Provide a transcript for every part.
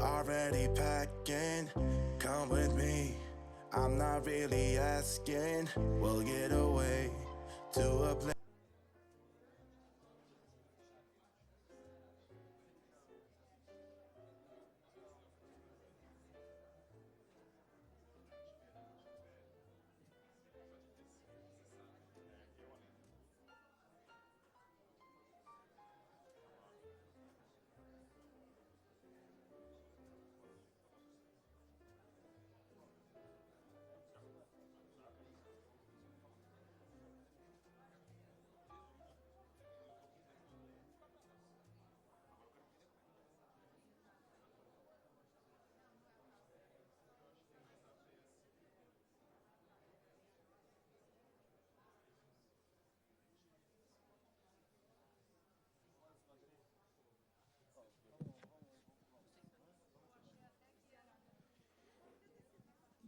already packing. Come with me, I'm not really asking. We'll get away to a place.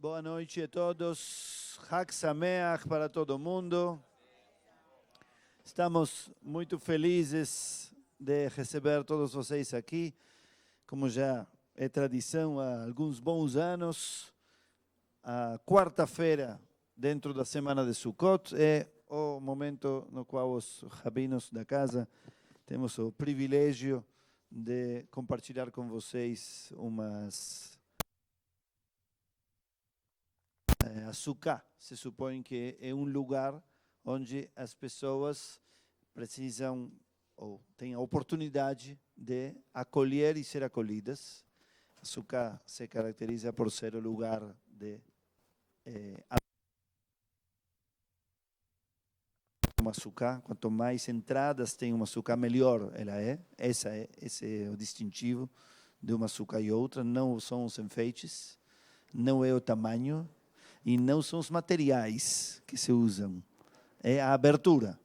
Boa noite a todos. Hag Sameach para todo mundo. Estamos muito felizes de receber todos vocês aqui. Como já é tradição há alguns bons anos, a quarta-feira, dentro da semana de Sukkot, é o momento no qual os rabinos da casa temos o privilégio de compartilhar com vocês a Sukkah se supõe que é um lugar onde as pessoas precisam ou têm a oportunidade de acolher e ser acolhidas. A Sukkah se caracteriza por ser o lugar de uma Sukkah. Quanto mais entradas tem uma Sukkah, melhor ela é. Esse é o distintivo de uma Sukkah e outra. Não são os enfeites, não é o tamanho, e não são os materiais que se usam, é a abertura.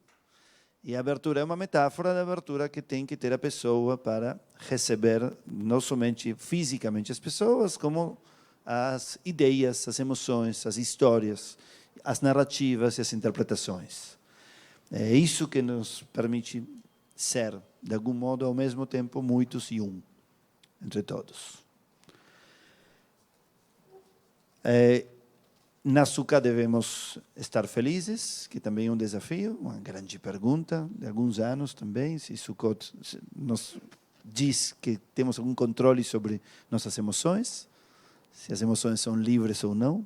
E a abertura é uma metáfora da abertura que tem que ter a pessoa para receber não somente fisicamente as pessoas, como as ideias, as emoções, as histórias, as narrativas e as interpretações. É isso que nos permite ser, de algum modo, ao mesmo tempo, muitos e um, entre todos. Na Sukkah devemos estar felizes, que também é um desafio, uma grande pergunta de alguns anos também, se Sukkot nos diz que temos algum controle sobre nossas emoções, se as emoções são livres ou não.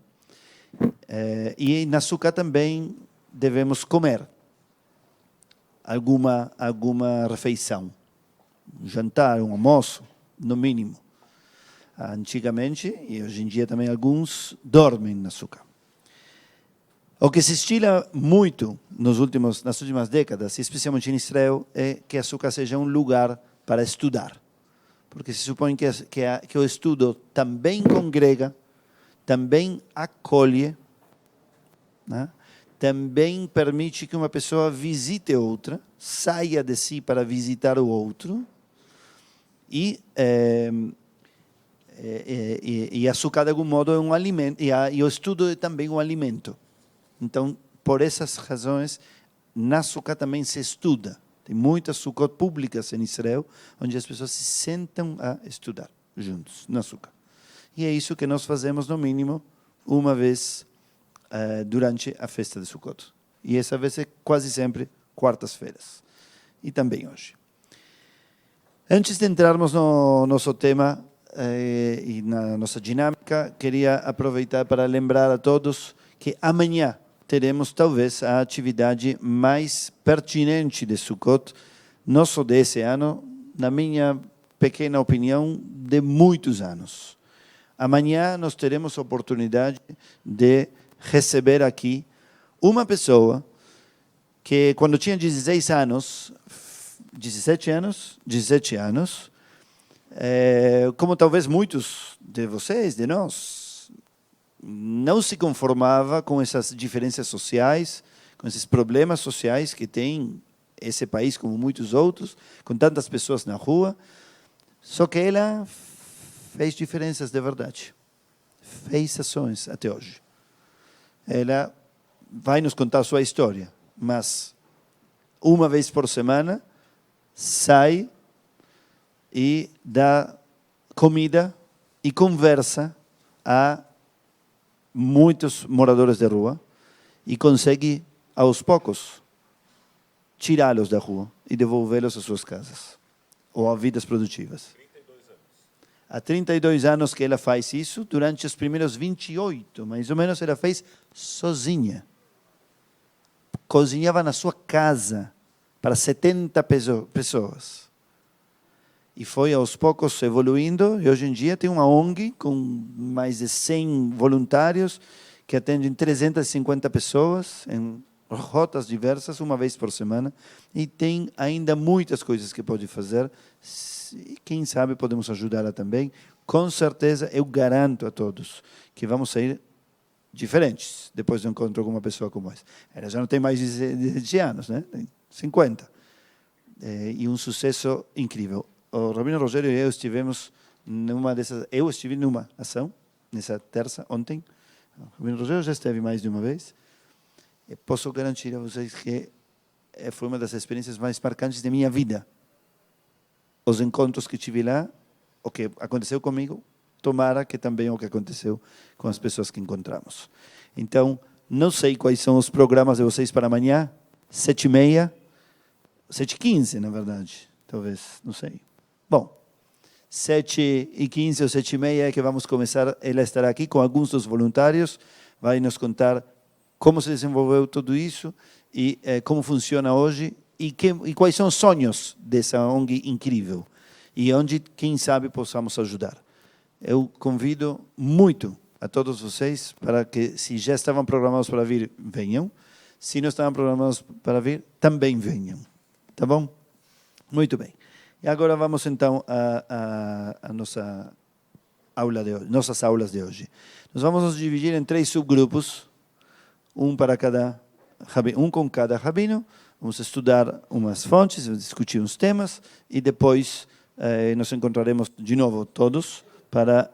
E na Sukkah também devemos comer alguma refeição, um jantar, um almoço, no mínimo. Antigamente, e hoje em dia também alguns, dormem na Sukkah. O que se estila muito nas últimas décadas, especialmente em Israel, é que a Sukkah seja um lugar para estudar. Porque se supõe que o estudo também congrega, também acolhe, né? Também permite que uma pessoa visite outra, saia de si para visitar o outro, e a Sukkah, de algum modo, é um alimento, e o estudo é também um alimento. Então, por essas razões, na Sukkah também se estuda. Tem muitas Sukkot públicas em Israel, onde as pessoas se sentam a estudar juntos, na Sukkah. E é isso que nós fazemos, no mínimo, uma vez durante a festa de Sukkot. E essa vez é quase sempre quartas-feiras. E também hoje. Antes de entrarmos no nosso tema e na nossa dinâmica, queria aproveitar para lembrar a todos que amanhã teremos talvez a atividade mais pertinente de Sukkot, não só desse ano, na minha pequena opinião, de muitos anos. Amanhã nós teremos a oportunidade de receber aqui uma pessoa que, quando tinha 17 anos, como talvez muitos de vocês, de nós, não se conformava com essas diferenças sociais, com esses problemas sociais que tem esse país, como muitos outros, com tantas pessoas na rua. Só que ela fez diferenças de verdade. Fez ações até hoje. Ela vai nos contar a sua história, mas uma vez por semana sai e dá comida e conversa a muitos moradores de rua e consegue, aos poucos, tirá-los da rua e devolvê-los às suas casas ou a vidas produtivas. Há 32 anos que ela faz isso, durante os primeiros 28, mais ou menos, ela fez sozinha. Cozinhava na sua casa para 70 pessoas. E foi aos poucos evoluindo, e hoje em dia tem uma ONG com mais de 100 voluntários que atendem 350 pessoas em rotas diversas, uma vez por semana, e tem ainda muitas coisas que pode fazer. E quem sabe podemos ajudá-la também. Com certeza, eu garanto a todos que vamos sair diferentes depois do encontro com uma pessoa como essa. Ela já não tem mais de 10 anos, né? Tem 50. E um sucesso incrível. O Rabino Rogério e eu estivemos numa dessas. Eu estive numa ação, nessa terça, ontem. O Rabino Rogério já esteve mais de uma vez. E posso garantir a vocês que foi uma das experiências mais marcantes da minha vida. Os encontros que tive lá, o que aconteceu comigo, tomara que também o que aconteceu com as pessoas que encontramos. Então, não sei quais são os programas de vocês para amanhã, 7h30, 7h15, na verdade, talvez, não sei. Bom, 7h15 ou 7h30 é que vamos começar. Ela estará aqui com alguns dos voluntários, vai nos contar como se desenvolveu tudo isso e como funciona hoje e quais são os sonhos dessa ONG incrível e onde, quem sabe, possamos ajudar. Eu convido muito a todos vocês para que, se já estavam programados para vir, venham. Se não estavam programados para vir, também venham. Tá bom? Muito bem. E agora vamos, então, a nossa aula de hoje, nossas aulas de hoje. Nós vamos nos dividir em 3 subgrupos, um com cada rabino. Vamos estudar umas fontes, discutir uns temas e depois nos encontraremos de novo todos para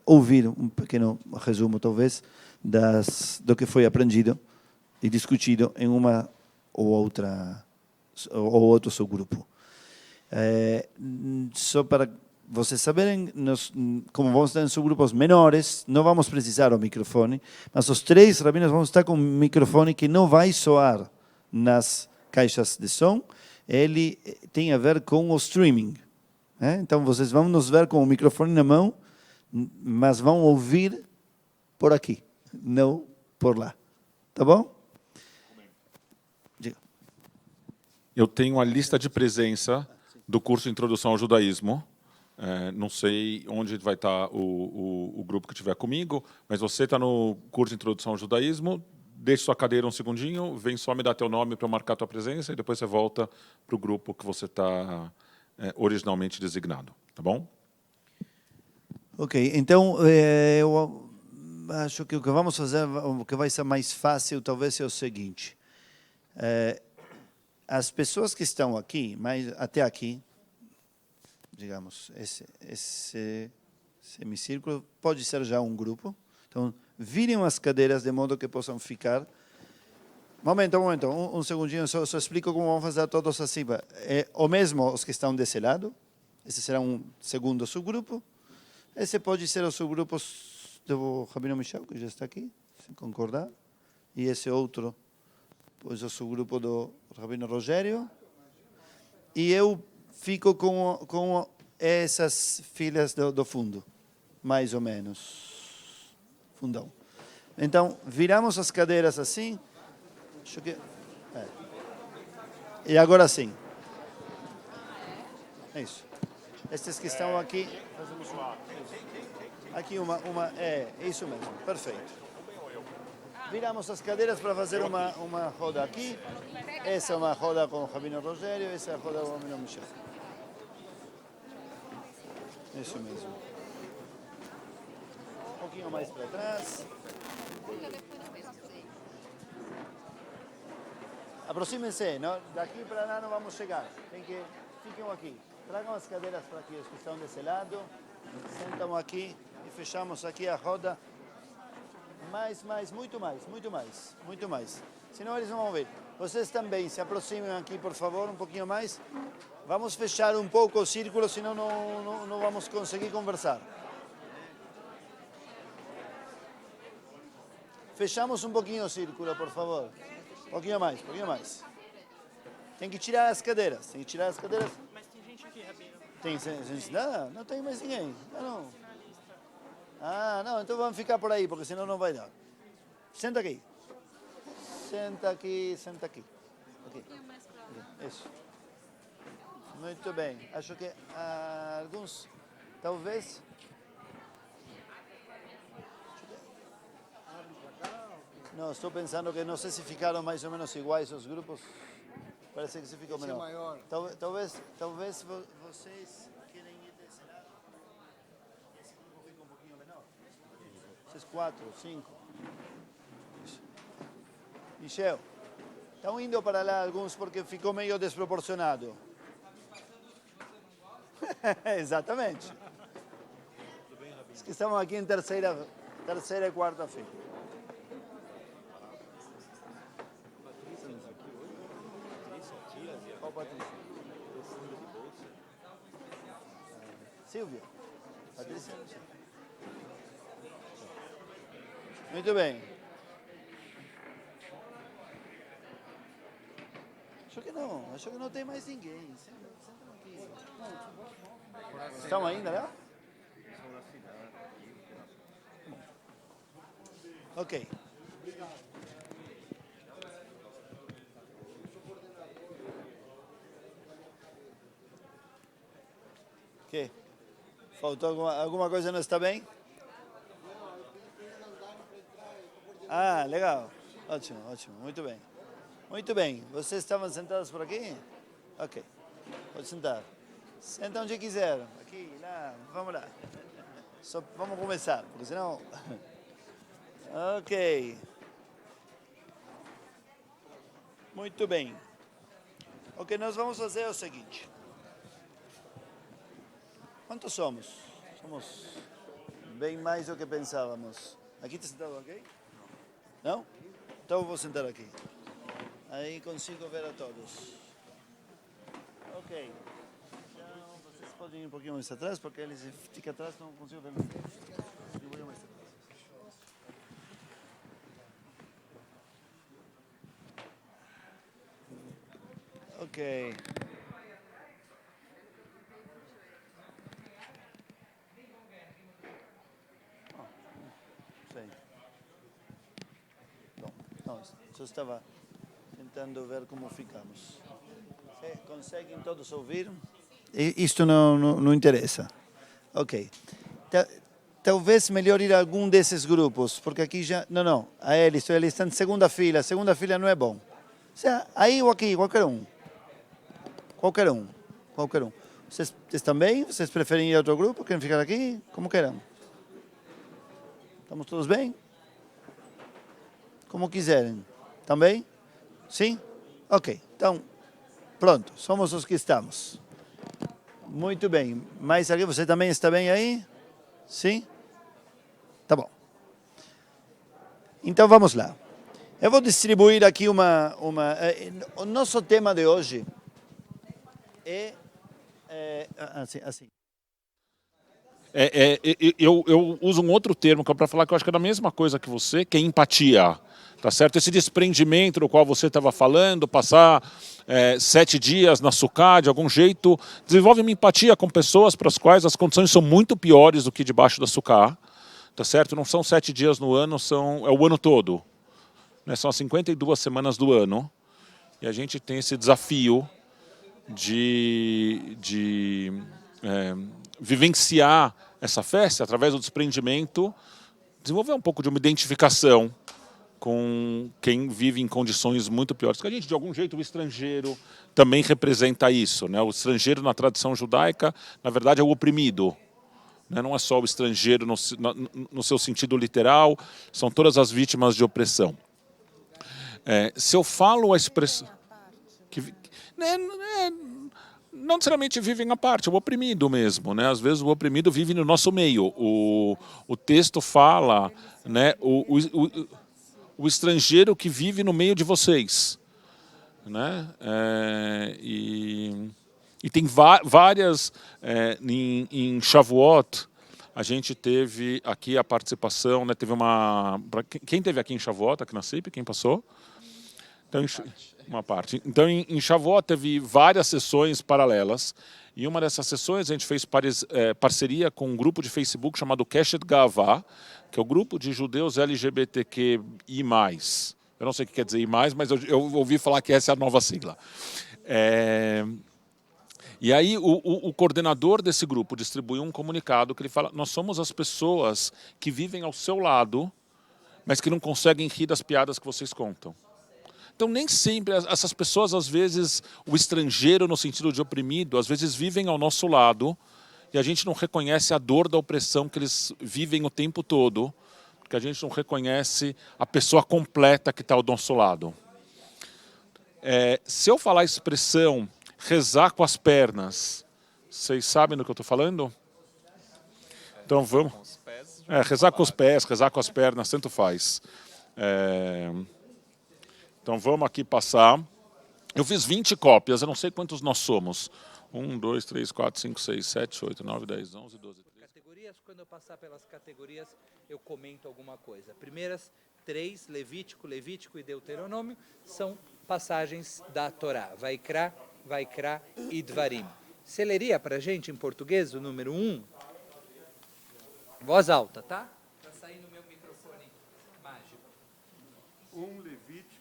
ouvir um pequeno resumo, talvez, do que foi aprendido e discutido em uma ou outro subgrupo. Só para vocês saberem, como vamos estar em subgrupos menores, não vamos precisar do microfone, mas os 3 rabinos vão estar com um microfone que não vai soar nas caixas de som. Ele tem a ver com o streaming. Então, vocês vão nos ver com o microfone na mão, mas vão ouvir por aqui, não por lá. Tá bom? Diga. Eu tenho a lista de presença do curso Introdução ao Judaísmo. Não sei onde vai estar o grupo que estiver comigo, mas você está no curso Introdução ao Judaísmo, deixe sua cadeira um segundinho, vem só me dar teu nome para eu marcar tua presença e depois você volta para o grupo que você está originalmente designado, tá bom? Ok, então eu acho que o que vamos fazer, o que vai ser mais fácil talvez é o seguinte. As pessoas que estão aqui, mas até aqui, digamos, esse semicírculo pode ser já um grupo. Então, virem as cadeiras de modo que possam ficar. Momento, um segundinho, só explico como vamos fazer todos assim. O mesmo os que estão desse lado, esse será um segundo subgrupo. Esse pode ser o subgrupo do Rabino Michel, que já está aqui, se concordar. E esse outro, pois o subgrupo do Rabino Rogério. E eu fico com essas filas do fundo, mais ou menos, fundão. Então, viramos as cadeiras assim. Acho que, E agora sim. É isso. Estes que estão aqui, fazemos aqui uma isso mesmo, perfeito. Viramos as cadeiras para fazer uma roda aqui. Essa é uma roda com o Rabino Rogério, essa é a roda com o Rabino Michel. Isso mesmo. Um pouquinho mais para trás. Aproximem-se, daqui para lá não vamos chegar. Fiquem aqui. Tragam as cadeiras para aqui, os que estão desse lado. Sentam aqui e fechamos aqui a roda. Muito mais. Senão eles não vão ver. Vocês também se aproximem aqui, por favor, um pouquinho mais. Vamos fechar um pouco o círculo, senão não vamos conseguir conversar. Fechamos um pouquinho o círculo, por favor. Um pouquinho mais, um pouquinho mais. Tem que tirar as cadeiras. Tem que tirar as cadeiras. Mas tem gente aqui, Rabino. Tem gente? Não, não tem mais ninguém. Não. Ah, não, então vamos ficar por aí, porque senão não vai dar. Senta aqui. Senta aqui, senta aqui. Aqui. Isso. Muito bem. Acho que alguns, talvez... Não, estou pensando que não sei se ficaram mais ou menos iguais os grupos. Parece que se ficou menor. Maior. Talvez vocês querem ir desse lado. Esse grupo fica um pouquinho menor. Vocês 4, 5. Michel, estão indo para lá alguns porque ficou meio desproporcionado. Exatamente. Os que estavam aqui em terceira e quarta-feira. Qual Patrícia? Silvia. Patrícia. Muito bem. Acho que não tem mais ninguém. Sentam aqui. Estão ainda lá? Ok. Que? Faltou alguma coisa não está bem? Ah, legal. Ótimo, ótimo. Muito bem. Muito bem. Vocês estavam sentados por aqui? Ok. Pode sentar. Senta onde quiser. Aqui, lá. Vamos lá. Só vamos começar, porque senão... Ok. Muito bem. O que nós vamos fazer é o seguinte. Quantos somos? Somos bem mais do que pensávamos. Aqui está sentado ok? Não? Então eu vou sentar aqui. Aí consigo ver a todos. Ok. Então vocês podem ir um pouquinho mais atrás, porque eles ficam atrás, não consigo ver. Um pouquinho mais atrás. Ok. Sei. Bom, não, só estava tentando ver como ficamos. Conseguem todos ouvir? Isto não interessa. Ok. Talvez melhor ir a algum desses grupos, porque aqui já... Não. Eles estão em segunda fila. Segunda fila não é bom. Aí ou aqui, qualquer um. Qualquer um. Vocês estão bem? Vocês preferem ir a outro grupo? Querem ficar aqui? Como queiram. Estamos todos bem? Como quiserem. Estão bem? Sim? Ok. Então, pronto. Somos os que estamos. Muito bem. Mais alguém? Você também está bem aí? Sim? Tá bom. Então, vamos lá. Eu vou distribuir aqui o nosso tema de hoje é assim. Eu uso um outro termo que é para falar que eu acho que é a mesma coisa que você, que é empatia. Tá certo? Esse desprendimento do qual você estava falando, passar 7 dias na Sukkah, de algum jeito, desenvolve uma empatia com pessoas para as quais as condições são muito piores do que debaixo da Sukkah. Tá certo? Não são 7 dias no ano, é o ano todo. Né? São as 52 semanas do ano. E a gente tem esse desafio de vivenciar essa festa através do desprendimento, desenvolver um pouco de uma identificação com quem vive em condições muito piores. Porque a gente, de algum jeito, o estrangeiro também representa isso. Né? O estrangeiro, na tradição judaica, na verdade, é o oprimido. Né? Não é só o estrangeiro no seu sentido literal, são todas as vítimas de opressão. Se eu falo a expressão... Não necessariamente vivem à parte, é o oprimido mesmo. Né? Às vezes o oprimido vive no nosso meio. O texto fala, né, o estrangeiro que vive no meio de vocês. Né? E tem várias, em Shavuot, A gente teve aqui a participação, né, teve uma... Quem teve aqui em Shavuot, aqui na CIP? Quem passou? Então, uma parte. Então, em Shavuot teve várias sessões paralelas. E uma dessas sessões a gente fez parceria com um grupo de Facebook chamado Keshet Gavá, que é o grupo de judeus LGBTQI+. Eu não sei o que quer dizer I+, mas eu ouvi falar que essa é a nova sigla. E aí o coordenador desse grupo distribuiu um comunicado que ele fala: nós somos as pessoas que vivem ao seu lado, mas que não conseguem rir das piadas que vocês contam. Então, nem sempre, essas pessoas, às vezes, o estrangeiro, no sentido de oprimido, às vezes vivem ao nosso lado e a gente não reconhece a dor da opressão que eles vivem o tempo todo, porque a gente não reconhece a pessoa completa que está ao nosso lado. Se eu falar a expressão rezar com as pernas, vocês sabem do que eu estou falando? Então, vamos... rezar com os pés, rezar com as pernas, tanto faz. Então vamos aqui passar. Eu fiz 20 cópias, eu não sei quantos nós somos. 1, 2, 3, 4, 5, 6, 7, 8, 9, 10, 11, 12, 13. Categorias, quando eu passar pelas categorias, eu comento alguma coisa. Primeiras 3, Levítico e Deuteronômio, são passagens da Torá. Vaikra e Dvarim. Você leria para a gente em português o número 1? Voz alta, tá? Para sair no meu microfone mágico. 1 Levítico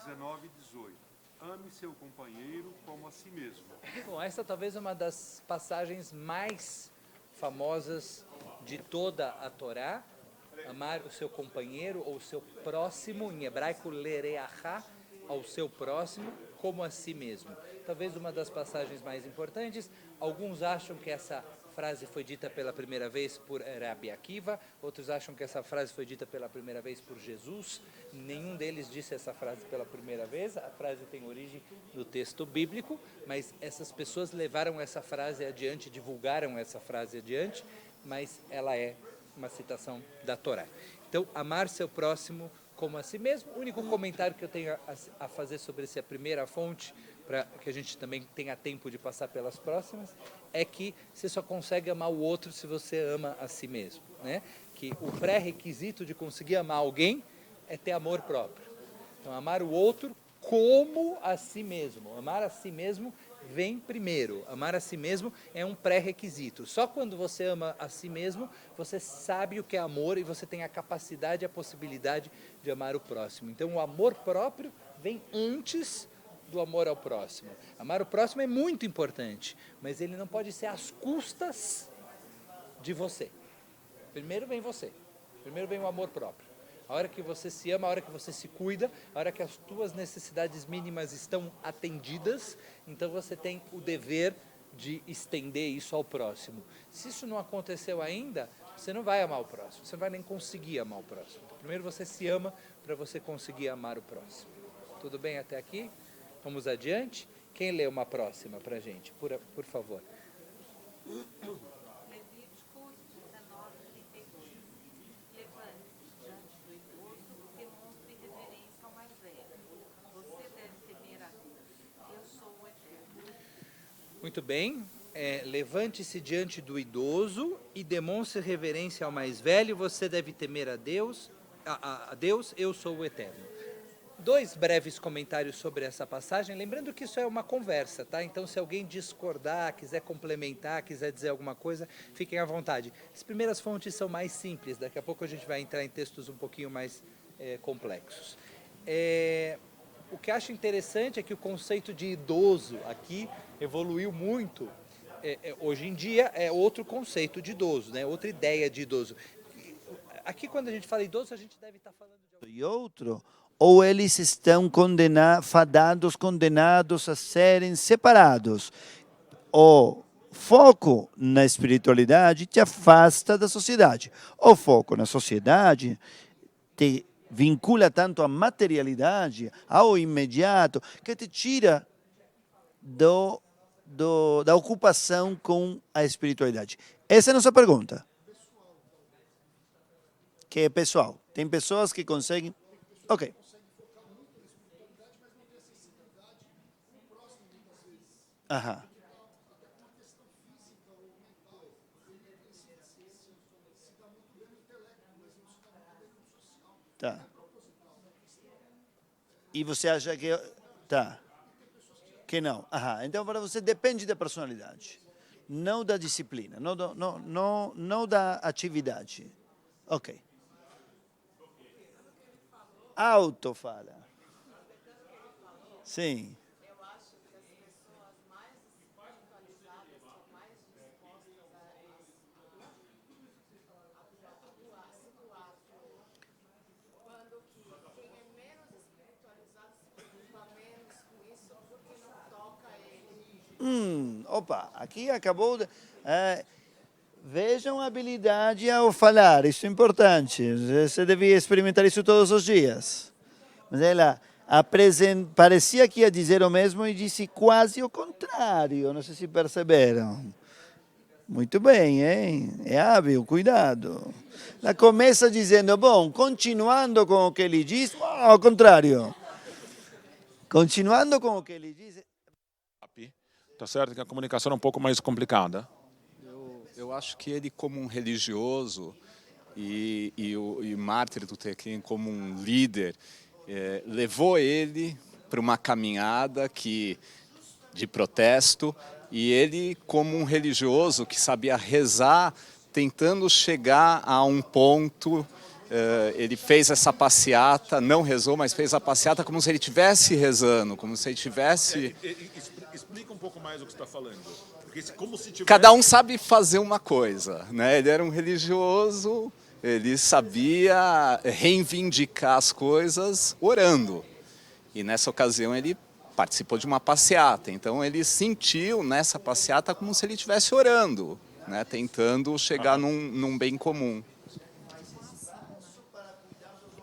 19, 18. Ame seu companheiro como a si mesmo. Bom, essa talvez é uma das passagens mais famosas de toda a Torá. Amar o seu companheiro ou o seu próximo, em hebraico, lereachá, ao seu próximo, como a si mesmo. Talvez uma das passagens mais importantes. Alguns acham que essa frase foi dita pela primeira vez por Rabi Akiva, outros acham que essa frase foi dita pela primeira vez por Jesus. Nenhum deles disse essa frase pela primeira vez. A frase tem origem no texto bíblico, mas essas pessoas levaram essa frase adiante, divulgaram essa frase adiante, mas ela é uma citação da Torá. Então, amar seu próximo como a si mesmo. O único comentário que eu tenho a fazer sobre essa primeira fonte, para que a gente também tenha tempo de passar pelas próximas, é que você só consegue amar o outro se você ama a si mesmo, né? Que o pré-requisito de conseguir amar alguém é ter amor próprio. Então, amar o outro como a si mesmo. Amar a si mesmo vem primeiro. Amar a si mesmo é um pré-requisito. Só quando você ama a si mesmo, você sabe o que é amor e você tem a capacidade e a possibilidade de amar o próximo. Então, o amor próprio vem antes do amor ao próximo. Amar o próximo é muito importante, mas ele não pode ser às custas de você. Primeiro vem você. Primeiro vem o amor próprio. A hora que você se ama, a hora que você se cuida, a hora que as tuas necessidades mínimas estão atendidas, então você tem o dever de estender isso ao próximo. Se isso não aconteceu ainda, você não vai amar o próximo, você não vai nem conseguir amar o próximo. Então, primeiro você se ama para você conseguir amar o próximo. Tudo bem até aqui? Vamos adiante? Quem lê uma próxima para a gente, por favor? Levítico 19, 31. Levante-se diante do idoso e demonstre reverência ao mais velho. Você deve temer a Deus. Eu sou o Eterno. Muito bem. Levante-se diante do idoso e demonstre reverência ao mais velho. Você deve temer a Deus. A Deus, eu sou o Eterno. 2 breves comentários sobre essa passagem, lembrando que isso é uma conversa, tá? Então, se alguém discordar, quiser complementar, quiser dizer alguma coisa, fiquem à vontade. As primeiras fontes são mais simples, daqui a pouco a gente vai entrar em textos um pouquinho mais complexos. O que acho interessante é que o conceito de idoso aqui evoluiu muito. Hoje em dia é outro conceito de idoso, né? Outra ideia de idoso. Aqui, quando a gente fala idoso, a gente deve estar falando de... E outro, ou eles estão condenados a serem separados. O foco na espiritualidade te afasta da sociedade. O foco na sociedade te vincula tanto à materialidade, ao imediato, que te tira da ocupação com a espiritualidade. Essa é a nossa pergunta. Que é pessoal. Tem pessoas que conseguem... Ok. Aham. Tá. E você acha que... Tá. Que não. Então, para você, depende da personalidade. Não da disciplina. Não da atividade. Ok. Autofala. Sim. Opa, aqui acabou de... vejam a habilidade ao falar, isso é importante. Você devia experimentar isso todos os dias. Mas ela parecia que ia dizer o mesmo e disse quase o contrário, não sei se perceberam. Muito bem, hein? É hábil, cuidado. Ela começa dizendo, bom, continuando com o que ele diz, ao contrário. Continuando com o que ele diz... Tá certo que a comunicação é um pouco mais complicada. Eu acho que ele, como um religioso, e o Martin Luther King como um líder, levou ele para uma caminhada de protesto, e ele, como um religioso que sabia rezar, tentando chegar a um ponto, ele fez essa passeata, não rezou, mas fez a passeata como se ele estivesse rezando, como se ele estivesse... Explica um pouco mais o que você está falando. Porque como se tivesse... Cada um sabe fazer uma coisa, né? Ele era um religioso, ele sabia reivindicar as coisas orando. E nessa ocasião ele participou de uma passeata. Então ele sentiu nessa passeata como se ele estivesse orando, né? Tentando chegar num bem comum.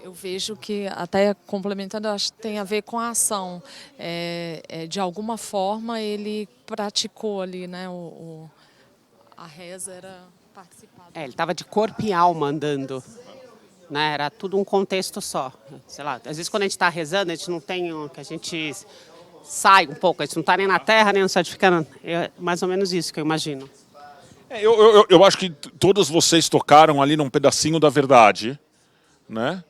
Eu vejo que, até complementando, acho que tem a ver com a ação. De alguma forma, ele praticou ali, né? A reza era participada. Ele estava de corpo e alma andando. Né? Era tudo um contexto só. Sei lá, às vezes quando a gente está rezando, a gente não tem... que a gente sai um pouco, a gente não está nem na terra, nem no céu, ficando... É mais ou menos isso que eu imagino. Eu acho que todos vocês tocaram ali num pedacinho da verdade, né?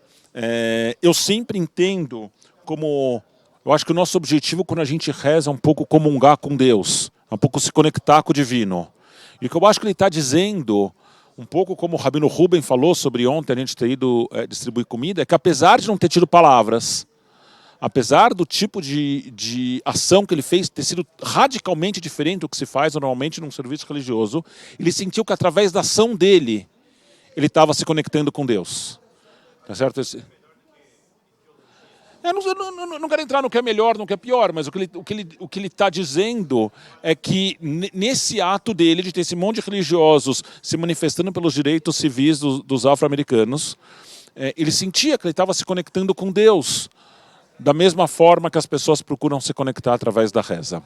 Eu sempre entendo como... Eu acho que o nosso objetivo quando a gente reza é um pouco comungar com Deus, um pouco se conectar com o divino. E o que eu acho que ele está dizendo, um pouco como o Rabino Ruben falou sobre ontem a gente ter ido distribuir comida, é que apesar de não ter tido palavras, apesar do tipo de ação que ele fez ter sido radicalmente diferente do que se faz normalmente num serviço religioso, ele sentiu que através da ação dele, ele estava se conectando com Deus. Tá certo? Eu não quero entrar no que é melhor, no que é pior, mas o que ele está dizendo é que nesse ato dele, de ter esse monte de religiosos se manifestando pelos direitos civis dos afro-americanos, ele sentia que ele estava se conectando com Deus, da mesma forma que as pessoas procuram se conectar através da reza.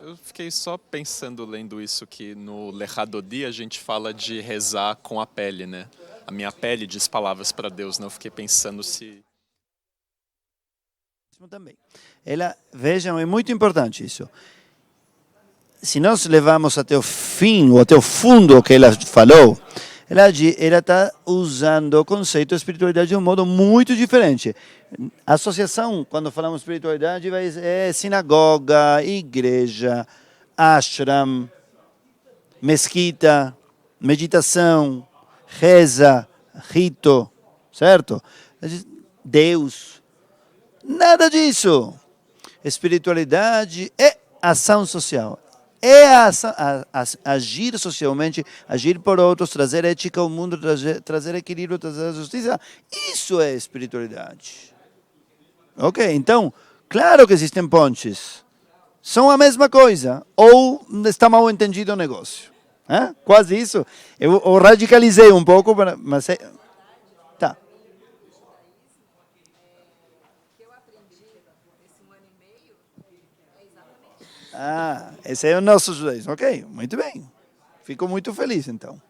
Eu fiquei só pensando, lendo isso, que no Lechadodi a gente fala de rezar com a pele, né? A minha pele diz palavras para Deus, né? Eu fiquei pensando se... Também. Vejam, é muito importante isso. Se nós levamos até o fim, ou até o fundo o que ela falou, ela está usando o conceito de espiritualidade de um modo muito diferente. A associação, quando falamos espiritualidade, é sinagoga, igreja, ashram, mesquita, meditação, reza, rito, certo? Deus. Nada disso. Espiritualidade é ação social. É agir socialmente, agir por outros, trazer ética ao mundo, trazer equilíbrio, trazer justiça. Isso é espiritualidade. Ok? Então, claro que existem pontes. São a mesma coisa. Ou está mal entendido o negócio. Quase isso. Eu radicalizei um pouco, mas... Tá. Esse é o nosso judaísmo. Ok, muito bem. Fico muito feliz, então.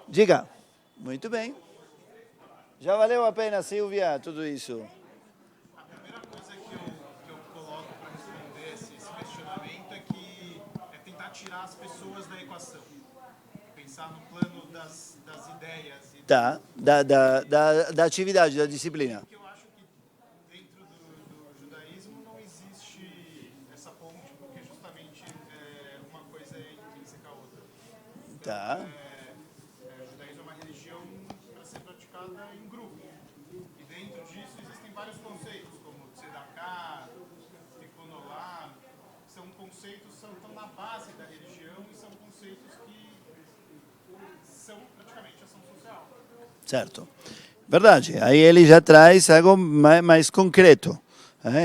Diga. Muito bem. Já valeu a pena, Silvia, tudo isso. A primeira coisa que eu coloco para responder esse questionamento é tentar tirar as pessoas da equação. pensar no plano das ideias. Tá, da atividade, da disciplina. Porque eu acho que dentro do judaísmo não existe essa ponte, porque justamente uma coisa é intrínseca à outra. Então, Tá. o judaísmo é uma religião para ser praticada em grupo. E dentro disso existem vários conceitos, como tzedakah, tikkun olam, que são conceitos que estão na base da religião e são conceitos que são praticamente ação social. Certo. Verdade. Aí ele já traz algo mais concreto.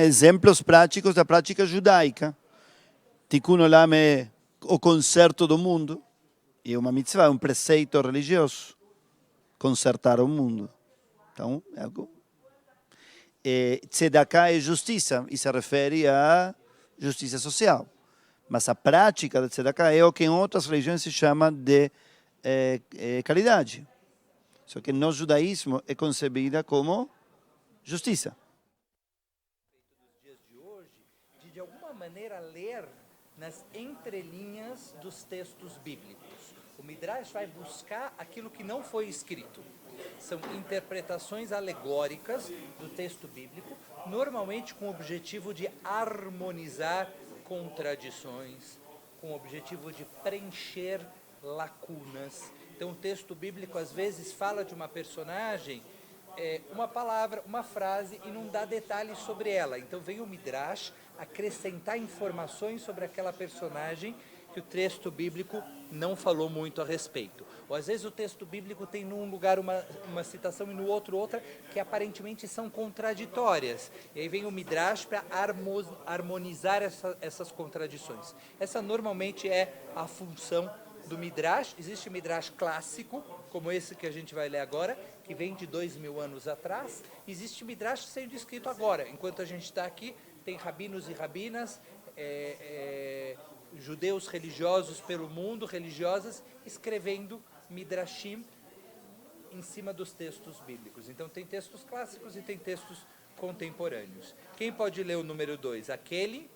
Exemplos práticos da prática judaica. Tikkun Olam é o conserto do mundo. E uma mitzvah, um preceito religioso. Consertar o mundo. Então, é algo... Tzedakah é justiça, e se refere à justiça social. Mas a prática da tzedakah é o que em outras religiões se chama de caridade. Só que no judaísmo é concebida como justiça. Dos dias de hoje, de alguma maneira ler nas entrelinhas dos textos bíblicos. O Midrash vai buscar aquilo que não foi escrito. São interpretações alegóricas do texto bíblico, normalmente com o objetivo de harmonizar contradições, com o objetivo de preencher lacunas. Então, o texto bíblico, às vezes, fala de uma personagem, uma palavra, uma frase, e não dá detalhes sobre ela. Então, vem o Midrash acrescentar informações sobre aquela personagem que o texto bíblico não falou muito a respeito. Ou, às vezes, o texto bíblico tem num lugar uma citação e no outro outra, que aparentemente são contraditórias. E aí vem o Midrash para harmonizar essas contradições. Essa, normalmente, é a função do Midrash. Existe Midrash clássico, como esse que a gente vai ler agora, que vem de 2000 anos atrás. Existe Midrash sendo escrito agora. Enquanto a gente está aqui, tem rabinos e rabinas, judeus religiosos pelo mundo, religiosas, escrevendo Midrashim em cima dos textos bíblicos. Então tem textos clássicos e tem textos contemporâneos. Quem pode ler o número 2? Aquele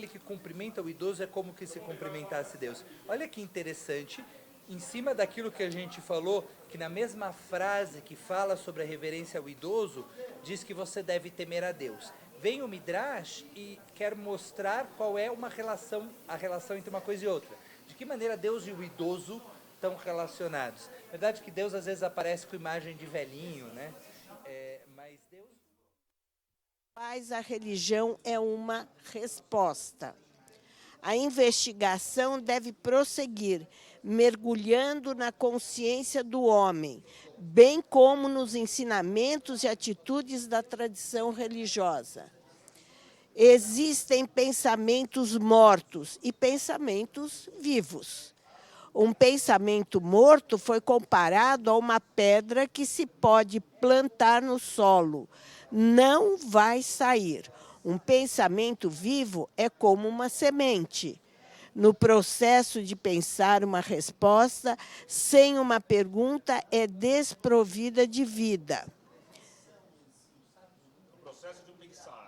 que cumprimenta o idoso é como que se cumprimentasse Deus. Olha que interessante, em cima daquilo que a gente falou, que na mesma frase que fala sobre a reverência ao idoso, diz que você deve temer a Deus. Vem o Midrash e quer mostrar qual é a relação entre uma coisa e outra. De que maneira Deus e o idoso estão relacionados. É verdade que Deus às vezes aparece com imagem de velhinho, né? Mas Deus... Mas a religião é uma resposta. A investigação deve prosseguir, mergulhando na consciência do homem, bem como nos ensinamentos e atitudes da tradição religiosa. Existem pensamentos mortos e pensamentos vivos. Um pensamento morto foi comparado a uma pedra que se pode plantar no solo. Não vai sair. Um pensamento vivo é como uma semente. No processo de pensar uma resposta, sem uma pergunta, é desprovida de vida.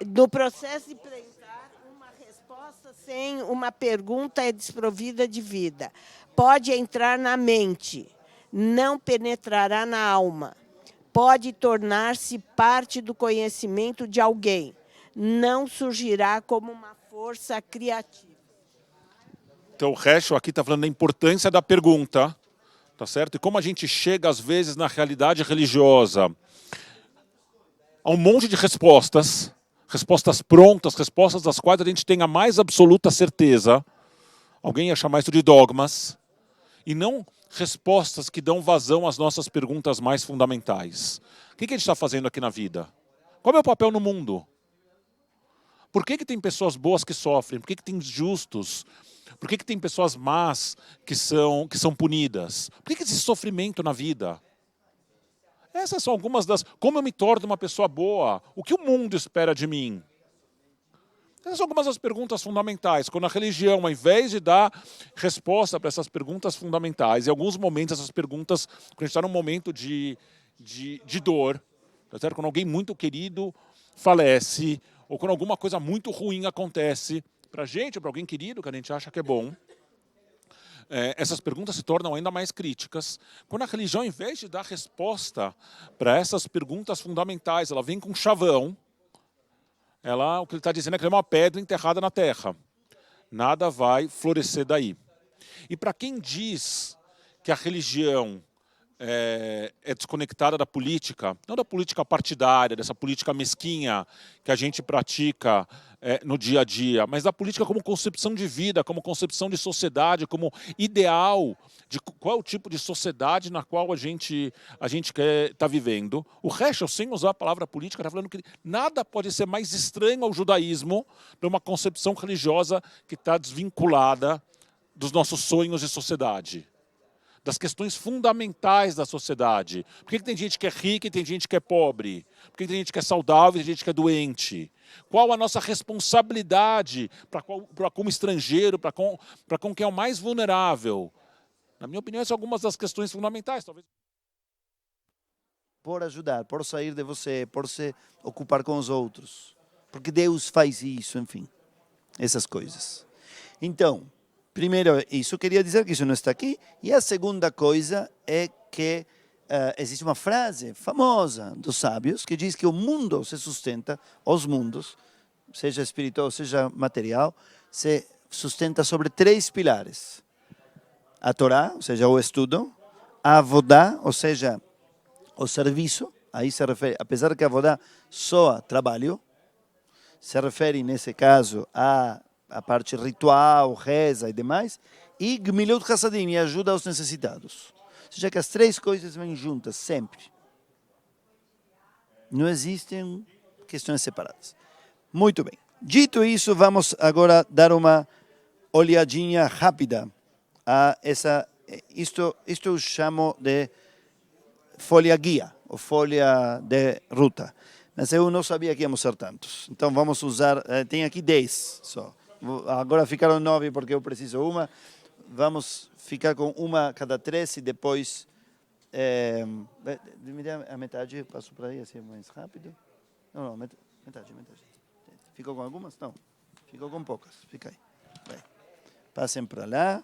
No processo de pensar uma resposta, sem uma pergunta, é desprovida de vida. Pode entrar na mente, não penetrará na alma. Pode tornar-se parte do conhecimento de alguém. Não surgirá como uma força criativa. Então o Heschel aqui está falando da importância da pergunta, tá certo? E como a gente chega às vezes na realidade religiosa a um monte de respostas prontas, respostas das quais a gente tem a mais absoluta certeza. Alguém ia chamar isso de dogmas, e não respostas que dão vazão às nossas perguntas mais fundamentais. O que a gente está fazendo aqui na vida? Qual é o meu papel no mundo? Por que tem pessoas boas que sofrem? Por que tem justos? Por que tem pessoas más que são punidas? Por que esse sofrimento na vida? Essas são algumas das... Como eu me torno uma pessoa boa? O que o mundo espera de mim? Essas são algumas das perguntas fundamentais. Quando a religião, ao invés de dar resposta para essas perguntas fundamentais, em alguns momentos essas perguntas, quando a gente está num momento de dor, tá certo? Quando alguém muito querido falece, ou quando alguma coisa muito ruim acontece, para a gente, ou para alguém querido que a gente acha que é bom, essas perguntas se tornam ainda mais críticas. Quando a religião, ao invés de dar resposta para essas perguntas fundamentais, ela vem com um chavão, o que ele está dizendo é que é uma pedra enterrada na terra. Nada vai florescer daí. E para quem diz que a religião é desconectada da política, não da política partidária, dessa política mesquinha que a gente pratica no dia a dia, mas da política como concepção de vida, como concepção de sociedade, como ideal de qual é o tipo de sociedade na qual a gente quer estar vivendo. O Heschel, sem usar a palavra política, está falando que nada pode ser mais estranho ao judaísmo de uma concepção religiosa que está desvinculada dos nossos sonhos de sociedade, das questões fundamentais da sociedade. Por que tem gente que é rica e tem gente que é pobre? Por que tem gente que é saudável e tem gente que é doente? Qual a nossa responsabilidade para como estrangeiro, para com quem é o mais vulnerável? Na minha opinião, são algumas das questões fundamentais. Talvez por ajudar, por sair de você, por se ocupar com os outros. Porque Deus faz isso, enfim, essas coisas. Então, primeiro, isso queria dizer que isso não está aqui. E a segunda coisa é que existe uma frase famosa dos sábios que diz que o mundo se sustenta, os mundos, seja espiritual, seja material, se sustenta sobre 3 pilares. A Torá, ou seja, o estudo, a Avodá, ou seja, o serviço, aí se refere, apesar que a Avodá soa trabalho, se refere nesse caso a parte ritual, reza e demais, e Gmilut Hassadim, e ajuda aos necessitados. Ou seja, que as 3 coisas vêm juntas, sempre. Não existem questões separadas. Muito bem. Dito isso, vamos agora dar uma olhadinha rápida a isto eu chamo de folha guia, ou folha de ruta. Mas eu não sabia que íamos ser tantos. Então vamos usar, tem aqui 10 só. Agora ficaram 9 porque eu preciso uma. Vamos ficar com uma cada 3 e depois... me dá a metade, eu passo para aí assim mais rápido. Não, metade. Ficou com algumas? Não. Ficou com poucas. Fica aí. Vai. Passem para lá.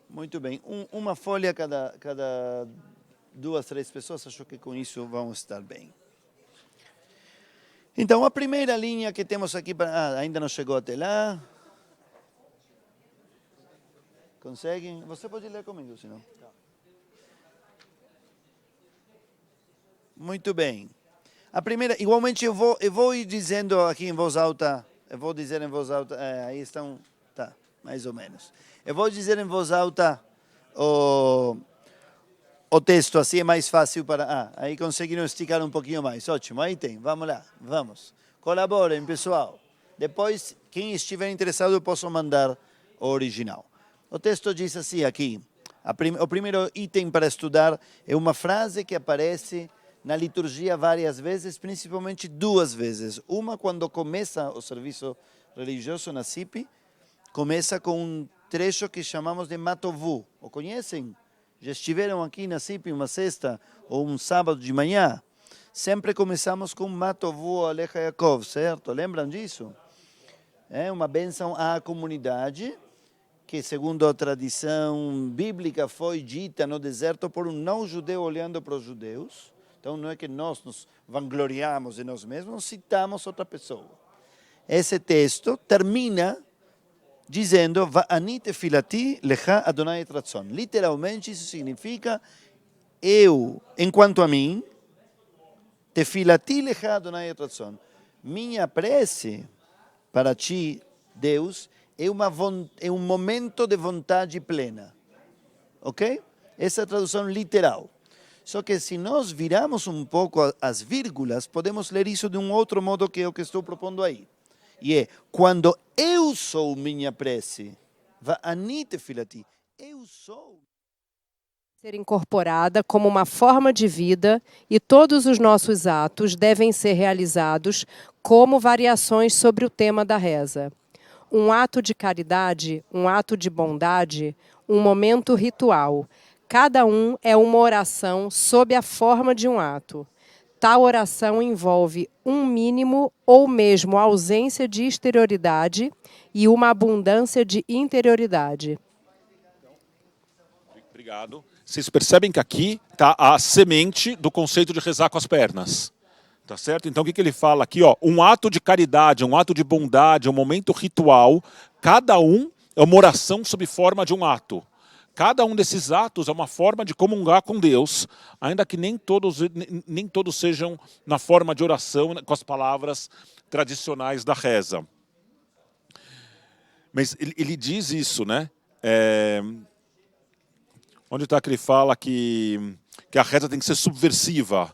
Muito bem. Uma folha cada 2, 3 pessoas. Acho que com isso vão estar bem. Então, a primeira linha que temos aqui, ainda não chegou até lá. Conseguem? Você pode ler comigo, se não. Muito bem. A primeira, igualmente eu vou ir dizendo aqui em voz alta, eu vou dizer em voz alta, aí estão, tá, mais ou menos. Eu vou dizer em voz alta o texto, assim é mais fácil para... aí conseguiram esticar um pouquinho mais. Ótimo, aí tem. Vamos lá, vamos. Colaborem, pessoal. Depois, quem estiver interessado, eu posso mandar o original. O texto diz assim aqui. O primeiro item para estudar é uma frase que aparece na liturgia várias vezes, principalmente 2 vezes. Uma, quando começa o serviço religioso na CIP, começa com um trecho que chamamos de Matovu. O conhecem? Já estiveram aqui na CIP uma sexta ou um sábado de manhã? Sempre começamos com Matovu Alecha Yaakov, certo? Lembram disso? É uma bênção à comunidade que, segundo a tradição bíblica, foi dita no deserto por um não-judeu olhando para os judeus. Então, não é que nós nos vangloriamos de nós mesmos, citamos outra pessoa. Esse texto termina dizendo Va'ani tefilati lecha Adonai et ratzon. Literalmente isso significa eu, enquanto a mim, tefilati lecha Adonai et ratzon. Minha prece para ti, Deus, é um momento de vontade plena. Ok? Essa é a tradução literal. Só que se nós viramos um pouco as vírgulas, podemos ler isso de um outro modo que é o que estou propondo aí. E é, quando eu sou minha prece, va'ani tefilati, eu sou. Ser incorporada como uma forma de vida e todos os nossos atos devem ser realizados como variações sobre o tema da reza. Um ato de caridade, um ato de bondade, um momento ritual. Cada um é uma oração sob a forma de um ato. Tal oração envolve um mínimo ou mesmo ausência de exterioridade e uma abundância de interioridade. Obrigado. Vocês percebem que aqui está a semente do conceito de rezar com as pernas. Tá certo? Então o que ele fala aqui? Ó, um ato de caridade, um ato de bondade, um momento ritual, cada um é uma oração sob forma de um ato. Cada um desses atos é uma forma de comungar com Deus, ainda que nem todos sejam na forma de oração, com as palavras tradicionais da reza. Mas ele diz isso, né? Onde está que ele fala que a reza tem que ser subversiva?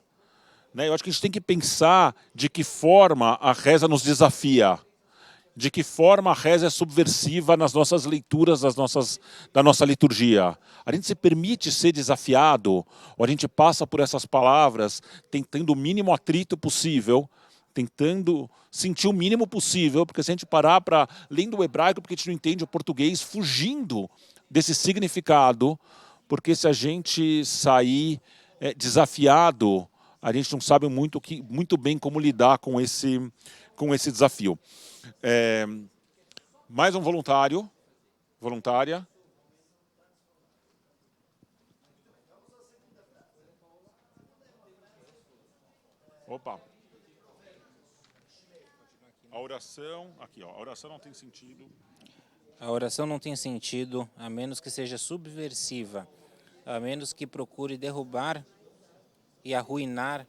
Né? Eu acho que a gente tem que pensar de que forma a reza nos desafia. De que forma a reza é subversiva nas nossas leituras da nossa liturgia. A gente se permite ser desafiado, ou a gente passa por essas palavras tentando o mínimo atrito possível, tentando sentir o mínimo possível, porque se a gente parar para lendo o hebraico, porque a gente não entende o português, fugindo desse significado, porque se a gente sair desafiado, a gente não sabe muito bem como lidar com esse desafio. Mais um voluntário, voluntária. Opa. A oração, aqui, ó, a oração não tem sentido. A oração não tem sentido a menos que seja subversiva, a menos que procure derrubar e arruinar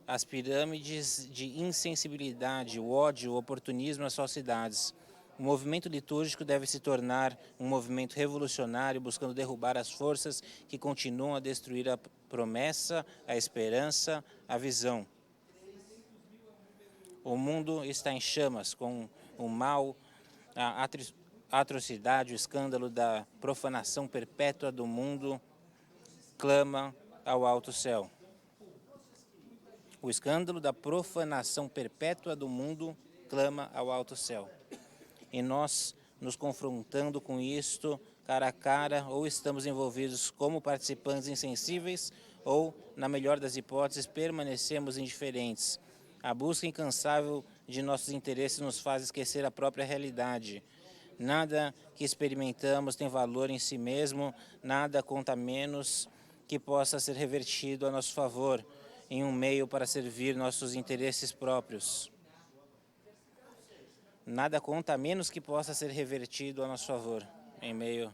as pirâmides de insensibilidade, o ódio, o oportunismo nas falsidades. O movimento litúrgico deve se tornar um movimento revolucionário, buscando derrubar as forças que continuam a destruir a promessa, a esperança, a visão. O mundo está em chamas com o mal, a atrocidade, o escândalo da profanação perpétua do mundo clama ao alto céu. O escândalo da profanação perpétua do mundo clama ao alto céu. E nós, nos confrontando com isto, cara a cara, ou estamos envolvidos como participantes insensíveis, ou, na melhor das hipóteses, permanecemos indiferentes. A busca incansável de nossos interesses nos faz esquecer a própria realidade. Nada que experimentamos tem valor em si mesmo, nada conta menos que possa ser revertido a nosso favor, em um meio para servir nossos interesses próprios. Nada conta menos que possa ser revertido a nosso favor, em meio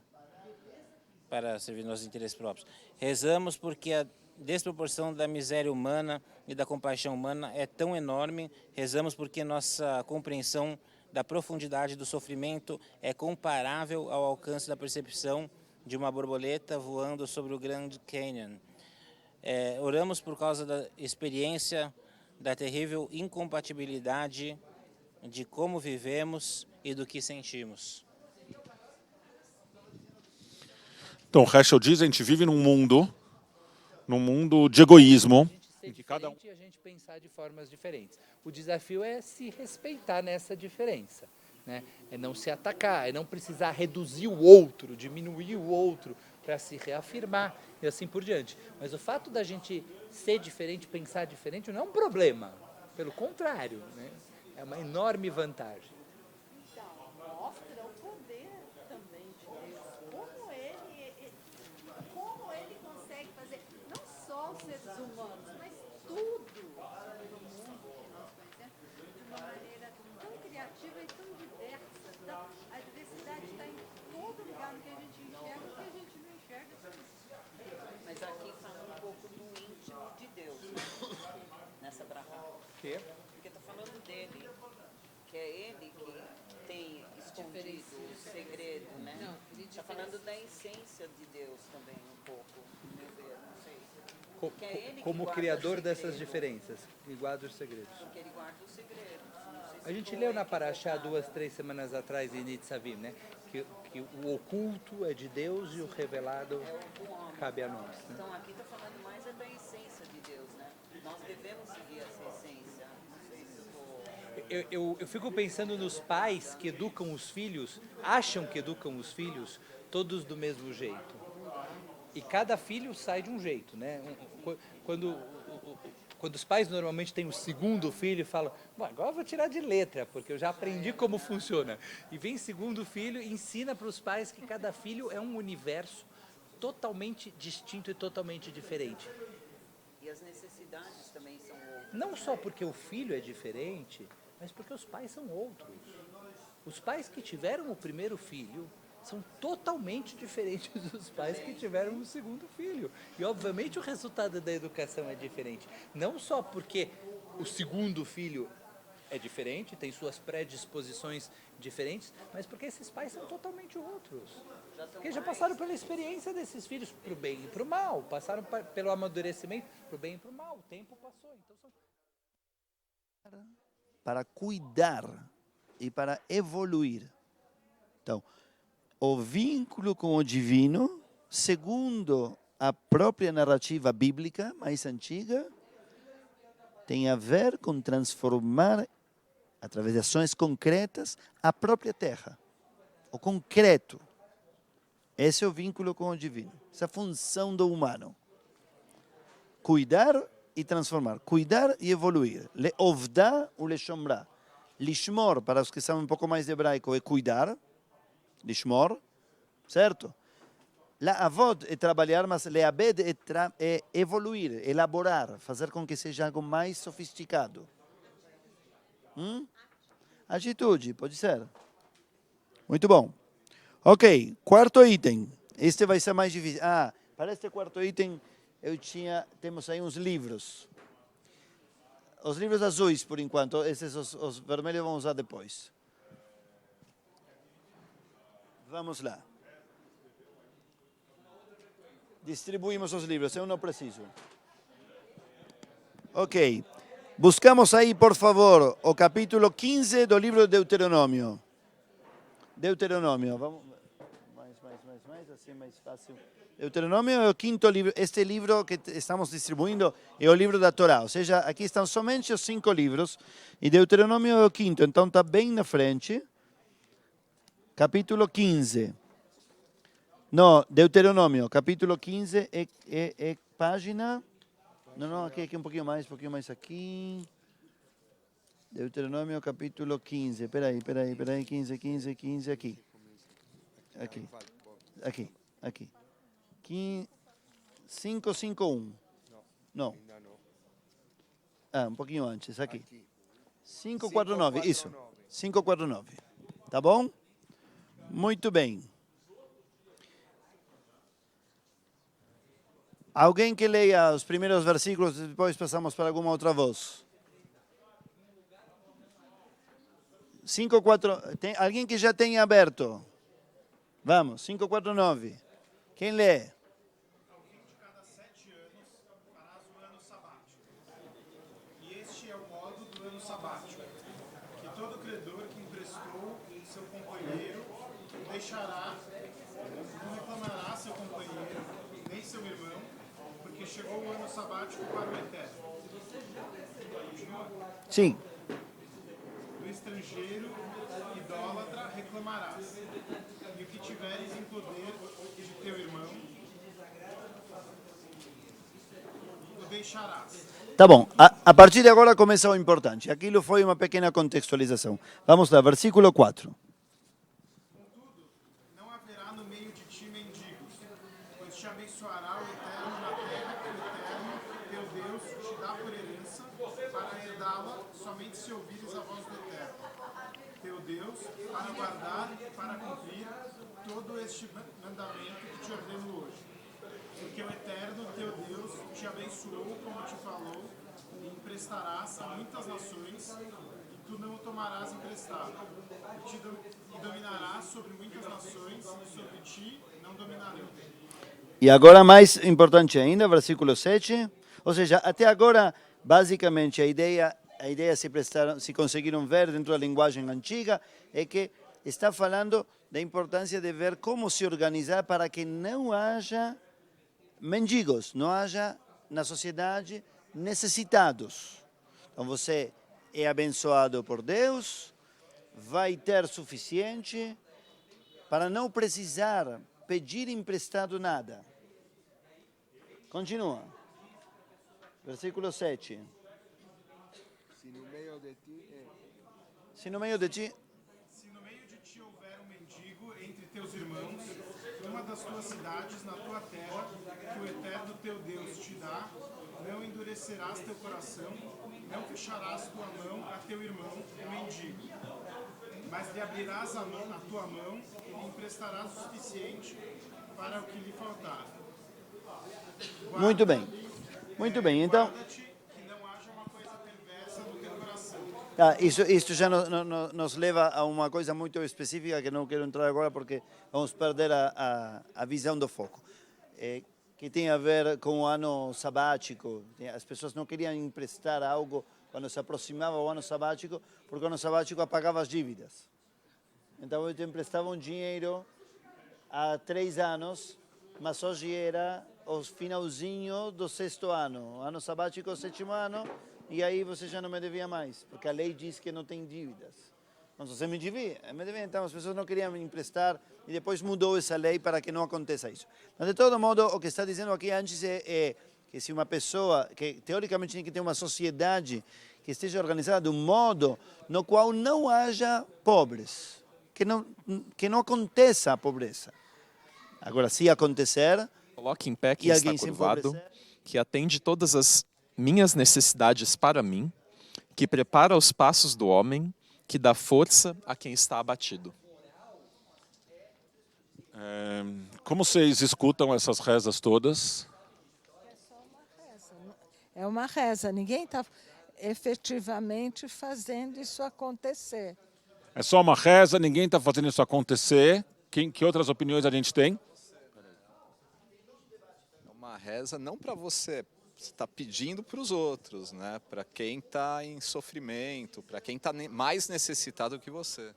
para servir nossos interesses próprios. Rezamos porque a desproporção da miséria humana e da compaixão humana é tão enorme. Rezamos porque nossa compreensão da profundidade do sofrimento é comparável ao alcance da percepção de uma borboleta voando sobre o Grand Canyon. Oramos por causa da experiência da terrível incompatibilidade de como vivemos e do que sentimos. Então, Heschel diz, a gente vive num mundo de egoísmo. Em que cada um a gente pensar de formas diferentes. O desafio é se respeitar nessa diferença, né? É não se atacar, é não precisar reduzir o outro, diminuir o outro para se reafirmar e assim por diante. Mas o fato da gente ser diferente, pensar diferente, não é um problema. Pelo contrário, né? É uma enorme vantagem. Então, mostra o poder também de Deus. Como ele consegue fazer, não só os seres humanos, mas tudo no mundo que nós conhecemos, de uma maneira tão criativa e tão diversa. Então, a diversidade está em todo lugar no que a gente enxerga, o que a gente não enxerga. Mas aqui fala um pouco do íntimo de Deus, né? Nessa brahá. Que? Porque está falando dele, que é ele que tem escondido o segredo, né? Está falando da essência de Deus também um pouco, meu ver, não sei. Como criador dessas diferenças, e guarda os segredos. Porque ele guarda os segredos. A gente leu na Paraxá 2-3 semanas atrás em Nitzavim, né? Que o oculto é de Deus e o revelado cabe a nós. Né? Então aqui está falando mais da essência de Deus, né? Nós devemos seguir essa essência. Não sei se eu fico pensando nos pais que educam os filhos, acham que educam os filhos todos do mesmo jeito. E cada filho sai de um jeito, né? Quando os pais normalmente têm o segundo filho, falam, bom, agora eu vou tirar de letra, porque eu já aprendi como funciona. E vem segundo filho e ensina para os pais que cada filho é um universo totalmente distinto e totalmente diferente. E as necessidades também são outras. Não só porque o filho é diferente, mas porque os pais são outros. Os pais que tiveram o primeiro filho são totalmente diferentes dos pais que tiveram o segundo filho. E, obviamente, o resultado da educação é diferente. Não só porque o segundo filho é diferente, tem suas predisposições diferentes, mas porque esses pais são totalmente outros. Porque já passaram pela experiência desses filhos para o bem e para o mal, passaram pelo amadurecimento para o bem e para o mal. O tempo passou. Então Para cuidar e para evoluir. Então, o vínculo com o divino, segundo a própria narrativa bíblica mais antiga, tem a ver com transformar, através de ações concretas, a própria terra. O concreto. Esse é o vínculo com o divino. Essa é a função do humano. Cuidar e transformar. Cuidar e evoluir. Leovda ou leshomra. Lishmor, para os que sabem um pouco mais de hebraico, é cuidar. Lishmor, certo? Laavod é trabalhar, mas leabed é evoluir, elaborar, fazer com que seja algo mais sofisticado. Atitude, pode ser. Muito bom. Ok, quarto item. Este vai ser mais difícil. Para este quarto item, temos aí uns livros. Os livros azuis, por enquanto, esses os vermelhos vamos usar depois. Vamos lá. Distribuímos os livros, eu não preciso. Ok. Buscamos aí, por favor, o capítulo 15 do livro de Deuteronômio. Deuteronômio, vamos. Mais, assim mais fácil. Deuteronômio é o quinto livro. Este livro que estamos distribuindo é o livro da Torá. Ou seja, aqui estão somente os 5 livros. E Deuteronômio é o quinto, então está bem na frente. Capítulo 15. No, Deuteronômio, capítulo 15 é página... Não, aqui um pouquinho mais aqui. Deuteronômio, capítulo 15. Peraí, 15, aqui. Aqui. 551. Não. Um pouquinho antes, aqui. 549, isso. 549. Tá bom? Muito bem. Alguém que leia os primeiros versículos e depois passamos para alguma outra voz. 549. Tem alguém que já tenha aberto? Vamos, 549. Quem lê? Ao fim de cada 7 anos, farás o ano sabático. E este é o modo do ano sabático, que todo credor que emprestou seu companheiro deixará, não reclamará seu companheiro, nem seu irmão, porque chegou o ano sabático para o eterno. Sim. Do estrangeiro idólatra reclamarás, e o que tiveres em poder de teu irmão, o deixarás. Tá bom, a partir de agora começa o importante. Aquilo foi uma pequena contextualização. Vamos lá, versículo 4. Contudo, não haverá no meio de ti mendigos, pois te abençoará o Eterno na terra que o Eterno, teu Deus, te dá por herança, para herdá-la somente se ouvires a voz do Eterno, teu Deus, para guardar e para cumprir todo este mandamento que te ordeno hoje. Porque o Eterno, teu Deus, te abençoou como te falou, e emprestarás a muitas nações, e tu não o tomarás emprestado. E dominarás sobre muitas nações, e sobre ti não dominarão. E agora, mais importante ainda, versículo 7. Ou seja, até agora, basicamente, a ideia se conseguiram ver dentro da linguagem antiga, é que está falando da importância de ver como se organizar para que não haja mendigos, não haja na sociedade necessitados. Então você é abençoado por Deus, vai ter suficiente para não precisar pedir emprestado nada. Continua. Versículo 7. Se no meio de ti Se no meio de ti Se no meio de ti houver um mendigo entre teus irmãos, numa das tuas cidades, na tua terra, que o Eterno teu Deus te dá, não endurecerás teu coração, não fecharás tua mão a teu irmão, o mendigo. Mas lhe abrirás a tua mão e lhe emprestarás o suficiente para o que lhe faltar. Muito bem. Muito bem. Então, Guarda-te que não haja uma coisa perversa no teu coração. Isto já nos leva a uma coisa muito específica que não quero entrar agora porque vamos perder a visão do foco. Que tem a ver com o ano sabático. As pessoas não queriam emprestar algo quando se aproximava o ano sabático, porque o ano sabático apagava as dívidas. Então, eles emprestavam dinheiro há 3 anos, mas hoje era o finalzinho do 6º ano. O ano sabático é o 7º ano, e aí você já não me devia mais, porque a lei diz que não tem dívidas. Então, se você me devia, então as pessoas não queriam me emprestar, e depois mudou essa lei para que não aconteça isso. Mas, de todo modo, o que está dizendo aqui antes é que se uma pessoa, que teoricamente tem que ter uma sociedade que esteja organizada de um modo no qual não haja pobres, que não aconteça a pobreza. Agora, se acontecer, Coloque em pé quem está curvado, que atende todas as minhas necessidades para mim, que prepara os passos do homem, que dá força a quem está abatido. Como vocês escutam essas rezas todas? É uma reza, ninguém está efetivamente fazendo isso acontecer. É só uma reza, ninguém está fazendo isso acontecer. Que outras opiniões a gente tem? É uma reza não para você está pedindo para os outros, né? Para quem está em sofrimento, para quem está mais necessitado que você.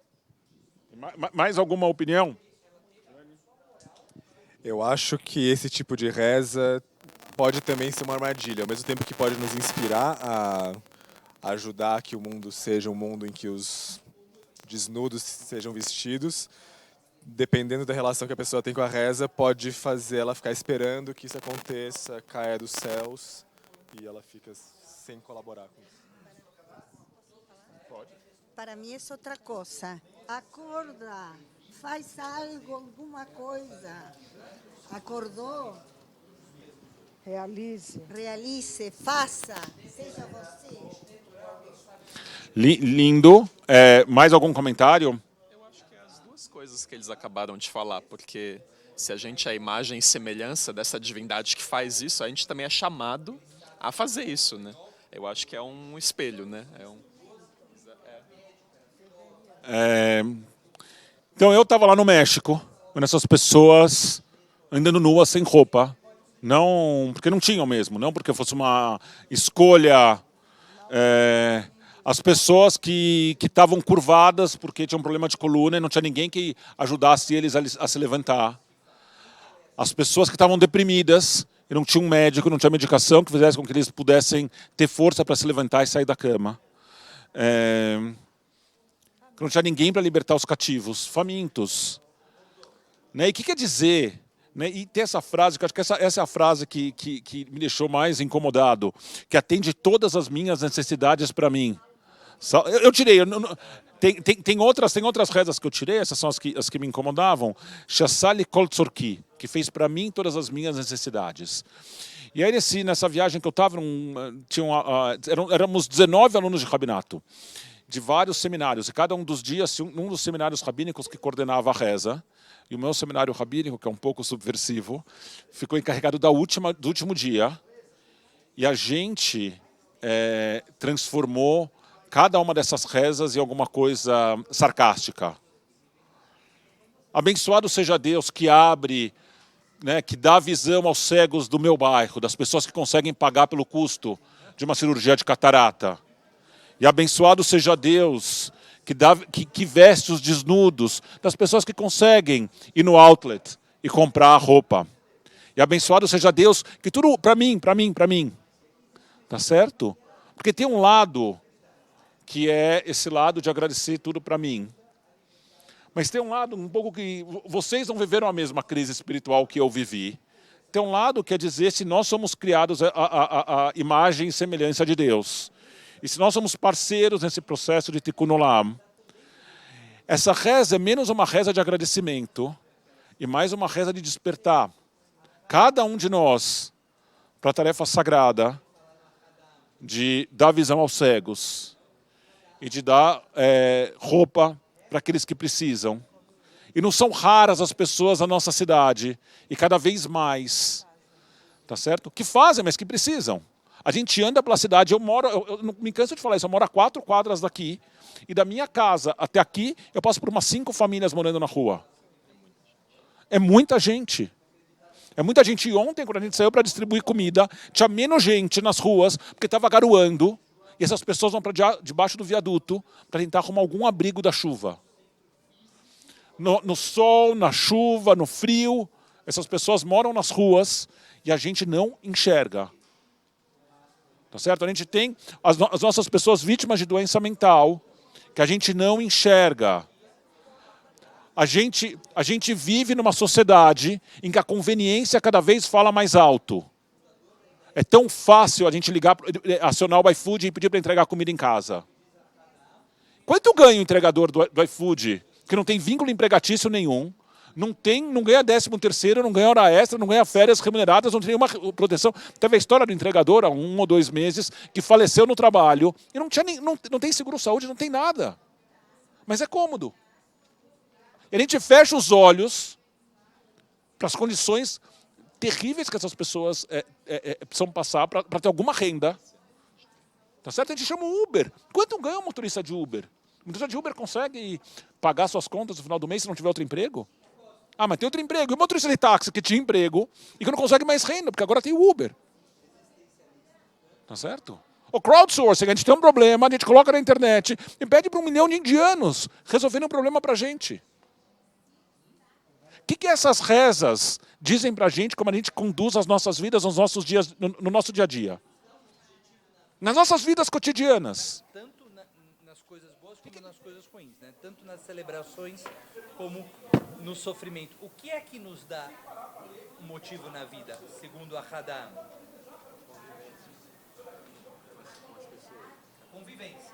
Mais alguma opinião? Eu acho que esse tipo de reza pode também ser uma armadilha, ao mesmo tempo que pode nos inspirar a ajudar que o mundo seja um mundo em que os desnudos sejam vestidos. Dependendo da relação que a pessoa tem com a reza, pode fazer ela ficar esperando que isso aconteça, caia dos céus, e ela fica sem colaborar com isso. Pode. Para mim é outra coisa. Acorda, faz algo, alguma coisa. Acordou? Realize, faça, seja você. Lindo. Mais algum comentário? Coisas que eles acabaram de falar, porque se a gente é a imagem e semelhança dessa divindade que faz isso, a gente também é chamado a fazer isso, né? Eu acho que é um espelho, né? Então eu estava lá no México, vendo essas pessoas andando nuas sem roupa, não porque não tinham mesmo, não porque fosse uma escolha. As pessoas que estavam curvadas porque tinham um problema de coluna e não tinha ninguém que ajudasse eles a se levantar. As pessoas que estavam deprimidas e não tinha um médico, não tinha medicação que fizesse com que eles pudessem ter força para se levantar e sair da cama. Que não tinha ninguém para libertar os cativos, famintos. Né? E o que quer dizer? Né? E tem essa frase, que eu acho que essa é a frase que me deixou mais incomodado, que atende todas as minhas necessidades para mim. Eu tirei, tem outras rezas que eu tirei, essas são as que me incomodavam. Shassali Kol Tzorki, que fez para mim todas as minhas necessidades. E aí nessa viagem que eu estava, éramos 19 alunos de rabinato, de vários seminários, e cada um dos dias, um dos seminários rabínicos que coordenava a reza, e o meu seminário rabínico, que é um pouco subversivo, ficou encarregado do último dia, e a gente transformou cada uma dessas rezas em alguma coisa sarcástica. Abençoado seja Deus que abre, né, que dá visão aos cegos do meu bairro, das pessoas que conseguem pagar pelo custo de uma cirurgia de catarata. E abençoado seja Deus que veste os desnudos das pessoas que conseguem ir no outlet e comprar roupa. E abençoado seja Deus que tudo para mim. Tá certo? Porque tem um lado que é esse lado de agradecer tudo para mim. Mas tem um lado um pouco que vocês não viveram a mesma crise espiritual que eu vivi. tem um lado que é dizer se nós somos criados a imagem e semelhança de Deus. E se nós somos parceiros nesse processo de Tikkun Olam, essa reza é menos uma reza de agradecimento e mais uma reza de despertar cada um de nós para a tarefa sagrada de dar visão aos cegos e de dar roupa para aqueles que precisam. E não são raras as pessoas na nossa cidade, e cada vez mais, tá certo? Que fazem, mas que precisam. A gente anda pela cidade, eu não me canso de falar isso, eu moro a 4 quadras daqui, e da minha casa até aqui, eu passo por umas 5 famílias morando na rua. É muita gente. É muita gente. E ontem, quando a gente saiu para distribuir comida, tinha menos gente nas ruas, porque estava garoando, e essas pessoas vão para debaixo do viaduto para tentar arrumar algum abrigo da chuva. No sol, na chuva, no frio, essas pessoas moram nas ruas e a gente não enxerga. Tá certo? A gente tem as nossas pessoas vítimas de doença mental, que a gente não enxerga. A gente vive numa sociedade em que a conveniência cada vez fala mais alto. É tão fácil a gente ligar, acionar o iFood e pedir para entregar comida em casa. Quanto ganha o entregador do iFood, que não tem vínculo empregatício nenhum, não ganha 13º, não ganha hora extra, não ganha férias remuneradas, não tem nenhuma proteção. Teve a história do entregador há 1 ou 2 meses, que faleceu no trabalho, e não tem seguro-saúde, não tem nada. Mas é cômodo. E a gente fecha os olhos para as condições terríveis que essas pessoas precisam passar para ter alguma renda. Tá certo? A gente chama o Uber. Quanto ganha um motorista de Uber? O motorista de Uber consegue pagar suas contas no final do mês se não tiver outro emprego? Ah, mas tem outro emprego. E o motorista de táxi que tinha emprego e que não consegue mais renda, porque agora tem o Uber. Tá certo? O crowdsourcing, a gente tem um problema, a gente coloca na internet e pede para 1 milhão de indianos resolverem um problema para a gente. O que essas rezas dizem para a gente como a gente conduz as nossas vidas nos nossos dias, no nosso dia a dia? Nas nossas vidas cotidianas. Tanto nas coisas boas como nas coisas ruins, né? Tanto nas celebrações como no sofrimento. O que é que nos dá um motivo na vida, segundo a Hadam? A convivência,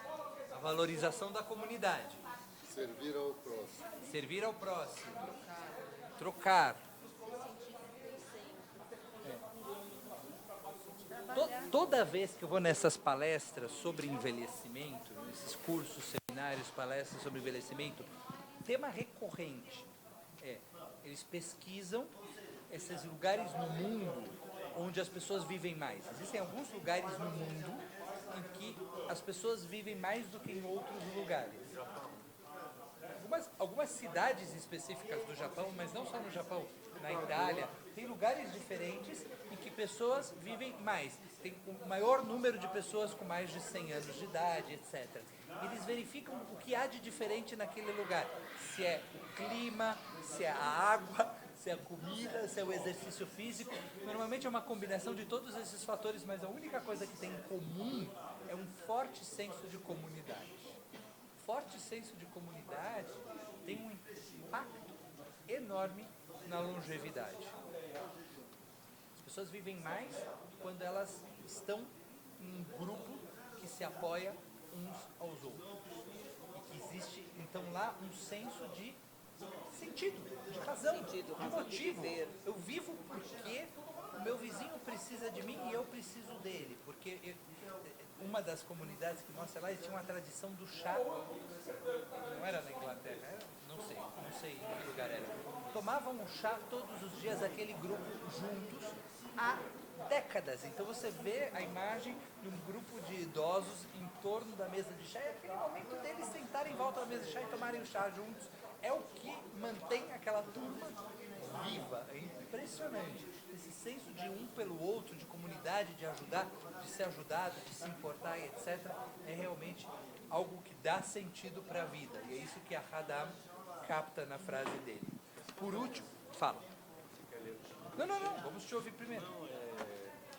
a valorização da comunidade. Servir ao próximo. Servir ao próximo. Trocar. Toda vez que eu vou nessas palestras sobre envelhecimento, nesses cursos, seminários, palestras sobre envelhecimento, tema recorrente eles pesquisam esses lugares no mundo onde as pessoas vivem mais. Existem alguns lugares no mundo em que as pessoas vivem mais do que em outros lugares. Algumas cidades específicas do Japão, mas não só no Japão, na Itália, tem lugares diferentes em que pessoas vivem mais. Tem o maior número de pessoas com mais de 100 anos de idade, etc. Eles verificam o que há de diferente naquele lugar. Se é o clima, se é a água, se é a comida, se é o exercício físico. Normalmente é uma combinação de todos esses fatores, mas a única coisa que tem em comum é um forte senso de comunidade. Forte senso de comunidade tem um impacto enorme na longevidade. As pessoas vivem mais quando elas estão em um grupo que se apoia uns aos outros. E que existe, então, lá um senso de sentido, de razão, de motivo. Eu vivo porque o meu vizinho precisa de mim e eu preciso dele. Porque uma das comunidades que mostra lá, eles tinham uma tradição do chá. Não era na Inglaterra, não sei em que lugar era. Tomavam um chá todos os dias, aquele grupo juntos, há décadas. Então você vê a imagem de um grupo de idosos em torno da mesa de chá e aquele momento deles sentarem em volta da mesa de chá e tomarem o chá juntos é o que mantém aquela turma viva. É impressionante. Esse senso de um pelo outro, de comunidade, de ajudar, de ser ajudado, de se importar e etc. é realmente algo que dá sentido para a vida. E é isso que a Hadam capta na frase dele. Por último, fala. Não, vamos te ouvir primeiro.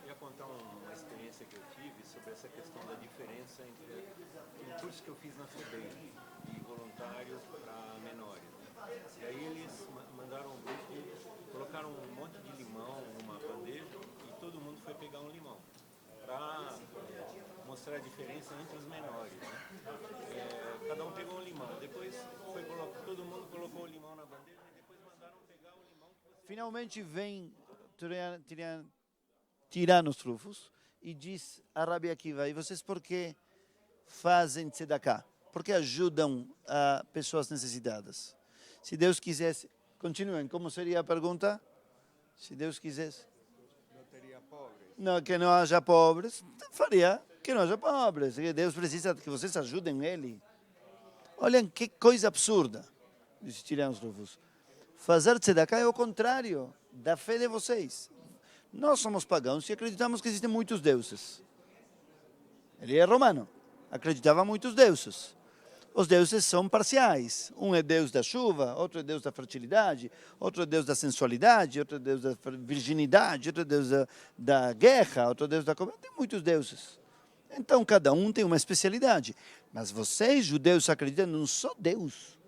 Eu ia contar uma experiência que eu tive sobre essa questão da diferença entre um curso que eu fiz na FEBEM de voluntários para menores. E aí eles mandaram um grupo, colocaram um monte de limão numa panela pegar um limão, para mostrar a diferença entre os menores. Né? Cada um pegou um limão, depois todo mundo colocou o limão na bandeja e depois mandaram pegar o limão que você... Finalmente vem Tiranos Trufos e diz a Rabi Akiva, e vocês por que fazem tzedakah? Por que ajudam a pessoas necessitadas? Se Deus quisesse... Continuem, como seria a pergunta? Se Deus quisesse... Não teria pobres. Não, que não haja pobres, faria que não haja pobres. Deus precisa que vocês ajudem Ele. Olhem que coisa absurda, diz Tiranos Trufos. Fazer tzedakah é o contrário da fé de vocês. Nós somos pagãos e acreditamos que existem muitos deuses. Ele é romano, acreditava em muitos deuses. Os deuses são parciais. Um é Deus da chuva, outro é Deus da fertilidade, outro é Deus da sensualidade, outro é Deus da virginidade, outro é Deus da guerra, outro é Deus da comida. Tem muitos deuses. Então, cada um tem uma especialidade. Mas vocês, judeus, acreditam num só Deus.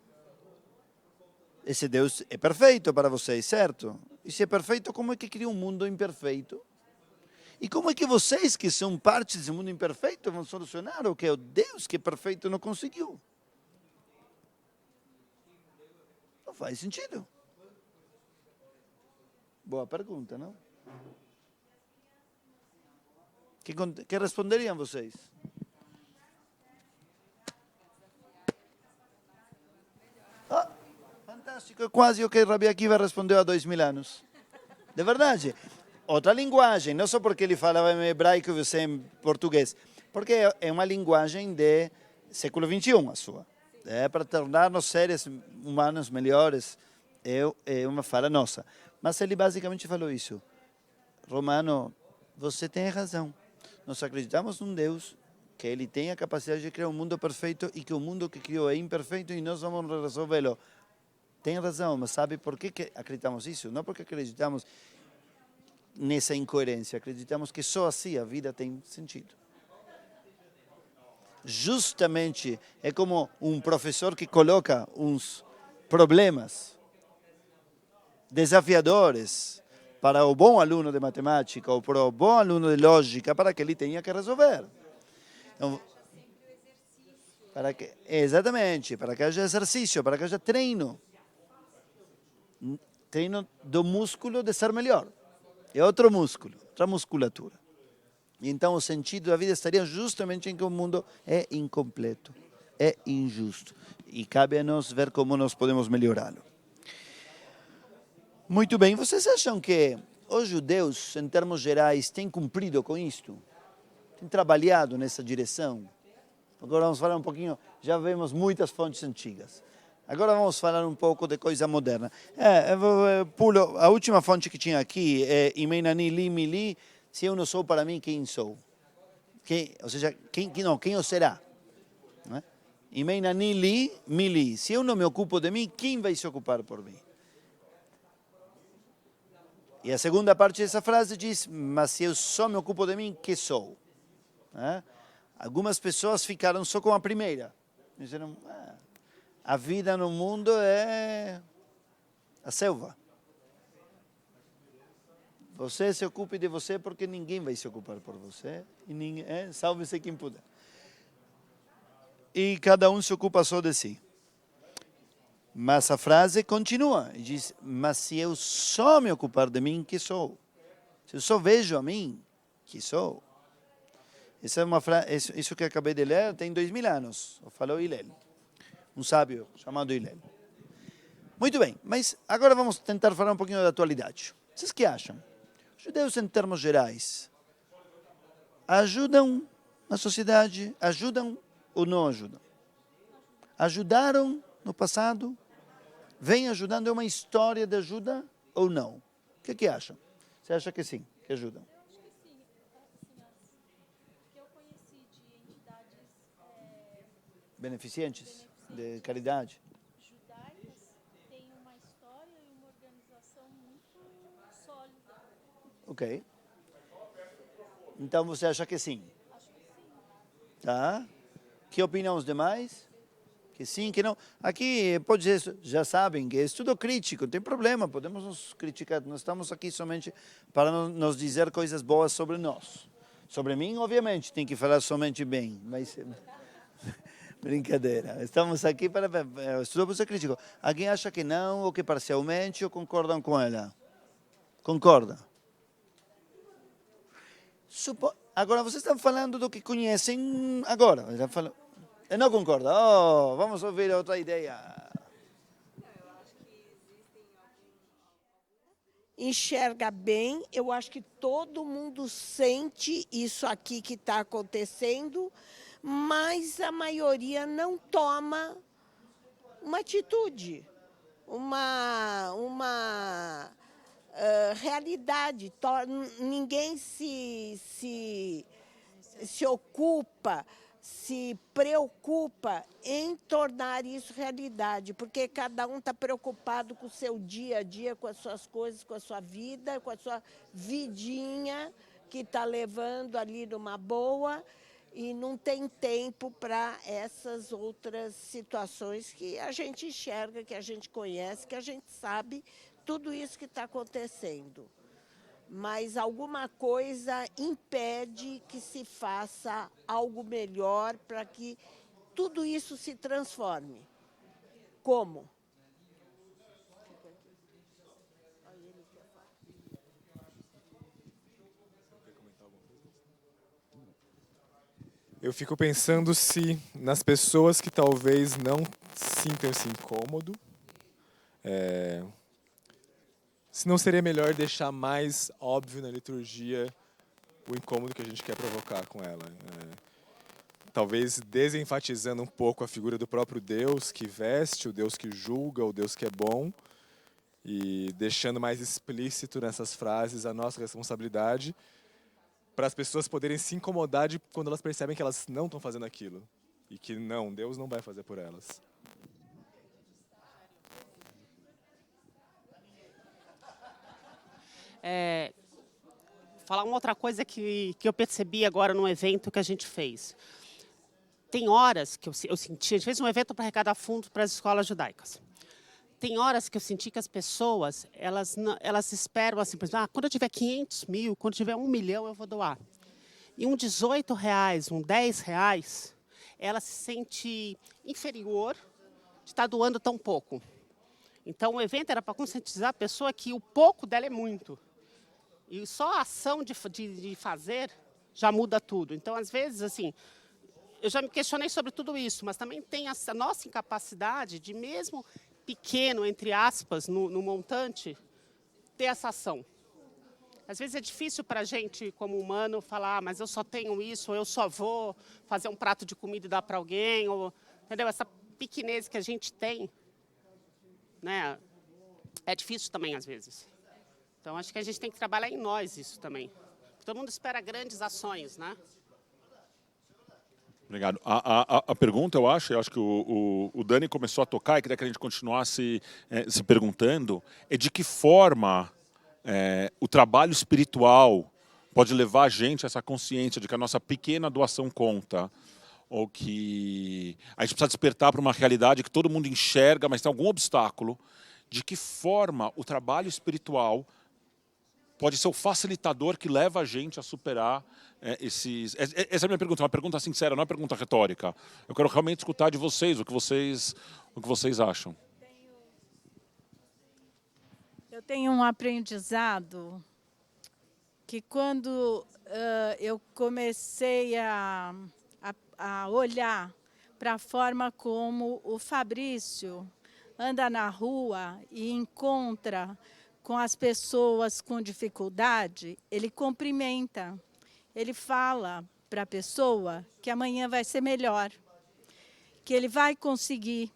Esse Deus é perfeito para vocês, certo? E se é perfeito, como é que cria um mundo imperfeito? E como é que vocês, que são parte desse mundo imperfeito, vão solucionar o que o Deus que é perfeito não conseguiu? Não faz sentido. Boa pergunta, não? Que responderiam vocês? Ah, fantástico, é quase o que Rabi Akiva respondeu há 2000 anos. De verdade. Outra linguagem, não só porque ele falava em hebraico e você em português, porque é uma linguagem de século XXI, a sua. É para tornar-nos seres humanos melhores, é uma fala nossa. Mas ele basicamente falou isso. Romano, você tem razão. Nós acreditamos num Deus que ele tem a capacidade de criar um mundo perfeito e que o mundo que criou é imperfeito e nós vamos resolvê-lo. Tem razão, mas sabe por que acreditamos isso? Não porque acreditamos nessa incoerência, acreditamos que só assim a vida tem sentido. Justamente é como um professor que coloca uns problemas desafiadores para o bom aluno de matemática ou para o bom aluno de lógica para que ele tenha que resolver. Então, exatamente, para que haja exercício, para que haja treino. Treino do músculo de ser melhor. É outro músculo, outra musculatura. E então o sentido da vida estaria justamente em que o mundo é incompleto, é injusto. E cabe a nós ver como nós podemos melhorá-lo. Muito bem, vocês acham que os judeus, em termos gerais, têm cumprido com isto? Têm trabalhado nessa direção? Agora vamos falar um pouquinho, já vemos muitas fontes antigas. Agora vamos falar um pouco de coisa moderna. Pulo, a última fonte que tinha aqui é Imenani li mili, se eu não sou para mim, quem sou? Ou seja, quem eu será? Imenani li mili, se eu não me ocupo de mim, quem vai se ocupar por mim? E a segunda parte dessa frase diz, mas se eu só me ocupo de mim, que sou? Algumas pessoas ficaram só com a primeira. Disseram, a vida no mundo é a selva. Você se ocupe de você porque ninguém vai se ocupar por você. E salve-se quem puder. E cada um se ocupa só de si. Mas a frase continua e diz, mas se eu só me ocupar de mim, que sou? Se eu só vejo a mim, que sou? Essa é uma frase, isso que acabei de ler tem 2000 anos. Falou Hillel, um sábio chamado Hillel. Muito bem, mas agora vamos tentar falar um pouquinho da atualidade. Vocês que acham? Os judeus, em termos gerais, ajudam a sociedade? Ajudam ou não ajudam? Ajudaram no passado? Vem ajudando? É uma história de ajuda ou não? O que acham? Você acha que sim, que ajudam? Eu acho que sim. Que eu conheci de entidades beneficentes, de caridade. Judaicas têm uma história e uma organização muito sólida. Ok. Então você acha que sim? Acho que sim. Tá. Que opinam os demais? que sim, que não. Aqui pode ser, já sabem que é estudo crítico, não tem problema, podemos nos criticar, não estamos aqui somente para nos dizer coisas boas sobre nós. Sobre mim, obviamente, tem que falar somente bem, mas brincadeira. Estamos aqui para estudo para ser crítico. Alguém acha que não, ou que parcialmente, ou concordam com ela? Concorda? Agora, vocês estão falando do que conhecem agora. Não concorda? Oh, vamos ouvir outra ideia. Enxerga bem, eu acho que todo mundo sente isso aqui que está acontecendo, mas a maioria não toma uma atitude, uma realidade. Ninguém se ocupa, se preocupa em tornar isso realidade, porque cada um está preocupado com o seu dia a dia, com as suas coisas, com a sua vida, com a sua vidinha que está levando ali numa boa, e não tem tempo para essas outras situações que a gente enxerga, que a gente conhece, que a gente sabe tudo isso que está acontecendo. Mas alguma coisa impede que se faça algo melhor para que tudo isso se transforme. Como? Eu fico pensando se nas pessoas que talvez não sintam esse incômodo, se não seria melhor deixar mais óbvio na liturgia o incômodo que a gente quer provocar com ela. Talvez desenfatizando um pouco a figura do próprio Deus que veste, o Deus que julga, o Deus que é bom, e deixando mais explícito nessas frases a nossa responsabilidade para as pessoas poderem se incomodar quando elas percebem que elas não estão fazendo aquilo e que não, Deus não vai fazer por elas. Falar uma outra coisa que eu percebi agora num evento que a gente fez. Tem horas que eu senti, a gente fez um evento para arrecadar fundos para as escolas judaicas. Tem horas que eu senti que as pessoas, elas esperam assim, por exemplo, quando eu tiver 500 mil, quando eu tiver 1 milhão, eu vou doar. E um R$18, um R$10, ela se sente inferior de estar doando tão pouco. Então, o evento era para conscientizar a pessoa que o pouco dela é muito. E só a ação de fazer já muda tudo. Então, às vezes, assim, eu já me questionei sobre tudo isso, mas também tem a nossa incapacidade de, mesmo pequeno, entre aspas, no montante, ter essa ação. Às vezes é difícil para a gente, como humano, falar, mas eu só tenho isso, ou eu só vou fazer um prato de comida e dar para alguém, ou, entendeu? Essa pequenez que a gente tem, né, é difícil também, às vezes. Então, acho que a gente tem que trabalhar em nós isso também. Todo mundo espera grandes ações, né? Obrigado. A pergunta, eu acho que o Dani começou a tocar, e queria que a gente continuasse se perguntando, é de que forma o trabalho espiritual pode levar a gente a essa consciência de que a nossa pequena doação conta, ou que a gente precisa despertar para uma realidade que todo mundo enxerga, mas tem algum obstáculo. De que forma o trabalho espiritual pode ser o facilitador que leva a gente a superar esses... Essa é a minha pergunta, uma pergunta sincera, não é uma pergunta retórica. Eu quero realmente escutar de vocês o que vocês acham. Eu tenho um aprendizado que quando eu comecei a olhar para a forma como o Fabrício anda na rua e encontra com as pessoas com dificuldade, ele cumprimenta, ele fala para a pessoa que amanhã vai ser melhor, que ele vai conseguir.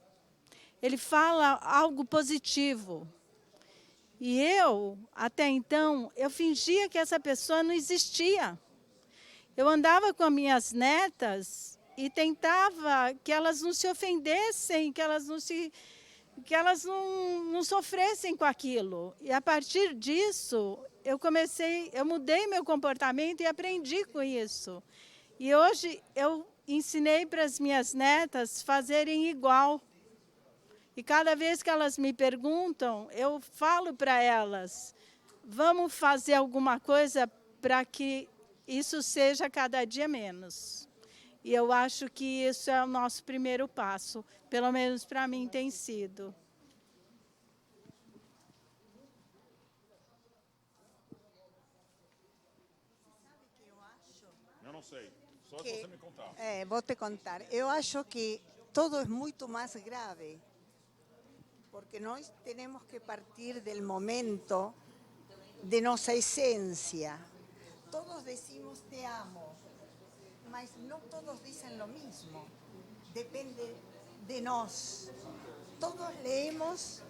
Ele fala algo positivo. E eu, até então, eu fingia que essa pessoa não existia. Eu andava com as minhas netas e tentava que elas não se ofendessem, que elas não sofressem com aquilo. E a partir disso, eu mudei meu comportamento e aprendi com isso. E hoje eu ensinei para as minhas netas fazerem igual. E cada vez que elas me perguntam, eu falo para elas, vamos fazer alguma coisa para que isso seja cada dia menos. E eu acho que isso é o nosso primeiro passo, pelo menos para mim tem sido. Eu não sei, só Que- se você me contar. Vou te contar. Eu acho que todo é muito mais grave, porque nós temos que partir do momento de nossa essência. Todos decimos te amo, mas não todos dizem o mesmo. Depende de nós. Todos leemos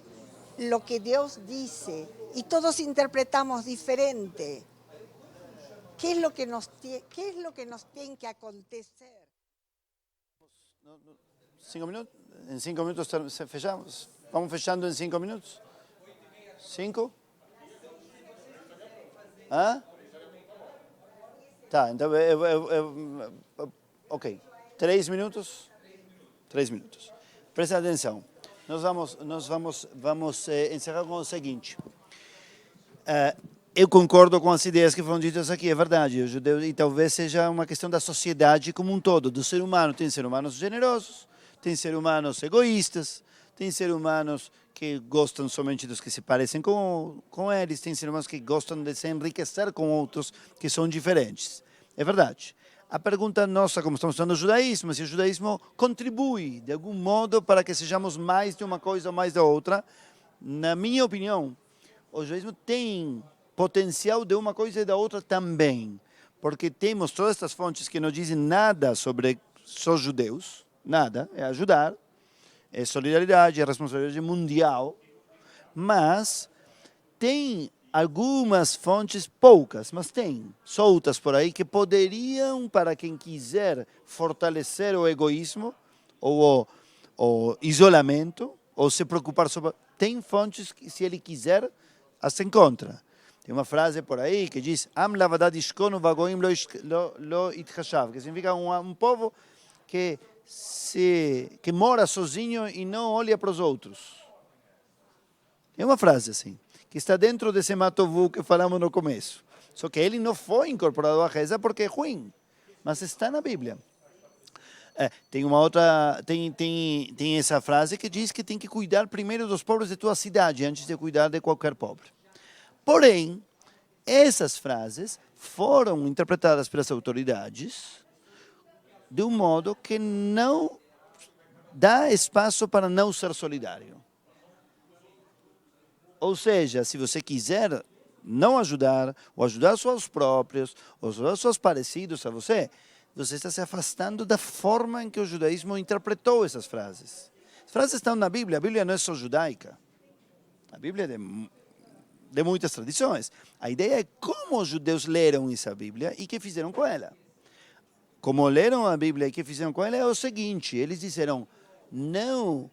lo que Deus disse e todos interpretamos diferente. ¿Qué es lo que nos tiene que acontecer? 5 minutos? Em 5 minutos fechamos? Vamos fechando em 5 minutos? 5? Hã? Tá, então, ok. 3 minutos? 3 minutos. Presta atenção. Nós vamos encerrar com o seguinte. Eu concordo com as ideias que foram ditas aqui, é verdade. O judeu, e talvez seja uma questão da sociedade como um todo, do ser humano. Tem seres humanos generosos, tem seres humanos egoístas, tem seres humanos que gostam somente dos que se parecem com eles, tem seres humanos que gostam de se enriquecer com outros que são diferentes. É verdade. A pergunta nossa, como estamos falando do judaísmo, se o judaísmo contribui de algum modo para que sejamos mais de uma coisa ou mais da outra, na minha opinião, o judaísmo tem potencial de uma coisa e da outra também, porque temos todas estas fontes que não dizem nada sobre só judeus, nada, é ajudar, é solidariedade, é responsabilidade mundial, mas tem algumas fontes, poucas, mas tem, soltas por aí, que poderiam, para quem quiser fortalecer o egoísmo, ou o isolamento, ou se preocupar sobre... Tem fontes que, se ele quiser, as encontra. Tem uma frase por aí que diz Am lavadad ishkonu vagoim lo itchashav, que significa um povo que mora sozinho e não olha para os outros. É uma frase assim, que está dentro desse matovu que falamos no começo. Só que ele não foi incorporado à reza porque é ruim, mas está na Bíblia. Tem uma outra, tem essa frase que diz que tem que cuidar primeiro dos pobres de tua cidade antes de cuidar de qualquer pobre. Porém, essas frases foram interpretadas pelas autoridades de um modo que não dá espaço para não ser solidário. Ou seja, se você quiser não ajudar, ou ajudar só os próprios, ou ajudar só os parecidos a você, você está se afastando da forma em que o judaísmo interpretou essas frases. As frases estão na Bíblia, a Bíblia não é só judaica. A Bíblia é de muitas tradições. A ideia é como os judeus leram essa Bíblia e o que fizeram com ela. Como leram a Bíblia e o que fizeram com ela é o seguinte, eles disseram, não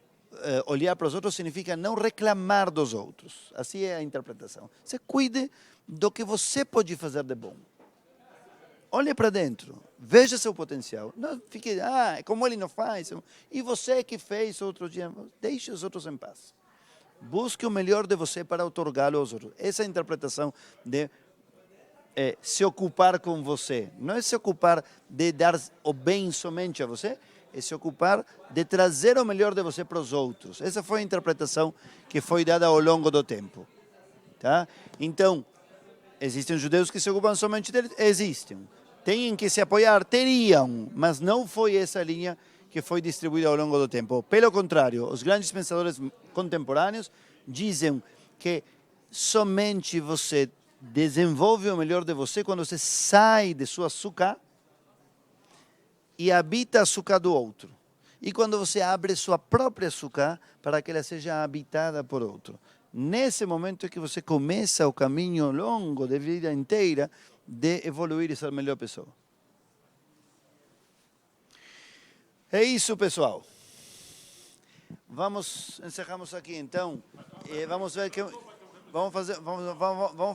olhar para os outros significa não reclamar dos outros. Assim é a interpretação. Você cuide do que você pode fazer de bom. Olhe para dentro, veja seu potencial. Não fique, como ele não faz. E você que fez outro dia, deixe os outros em paz. Busque o melhor de você para otorgá-lo aos outros. Essa é a interpretação de se ocupar com você. Não é se ocupar de dar o bem somente a você, é se ocupar de trazer o melhor de você para os outros. Essa foi a interpretação que foi dada ao longo do tempo. Tá? Então, existem judeus que se ocupam somente deles? Existem. Têm que se apoiar? Teriam, mas não foi essa linha que foi distribuída ao longo do tempo. Pelo contrário, os grandes pensadores contemporâneos dizem que somente você desenvolve o melhor de você quando você sai de sua suca e habita a suca do outro. E quando você abre sua própria suca para que ela seja habitada por outro. Nesse momento é que você começa o caminho longo de vida inteira de evoluir e ser a melhor pessoa. É isso, pessoal. Encerramos aqui então. Vamos ver que vamos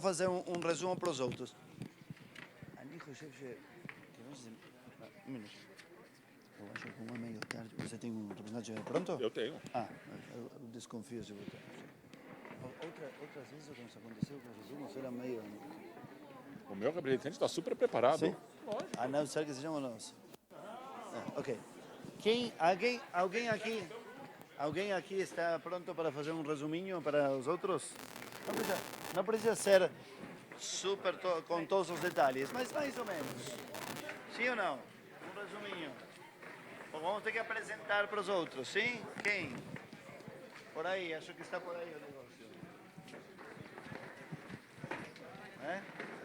fazer um resumo para os outros. Uma meia tarde. Você tem um representante pronto? Eu tenho. Eu desconfio se você... Outras vezes o que nos aconteceu com os resumos era meio... O meu representante está super preparado. Sim? A não ser que sejamos nós. Ok. Alguém aqui está pronto para fazer um resuminho para os outros? Não precisa ser super com todos os detalhes, mas mais ou menos. Sim ou não? Um resuminho. Ou vamos ter que apresentar para os outros, sim? Quem? Por aí, acho que está por aí o negócio.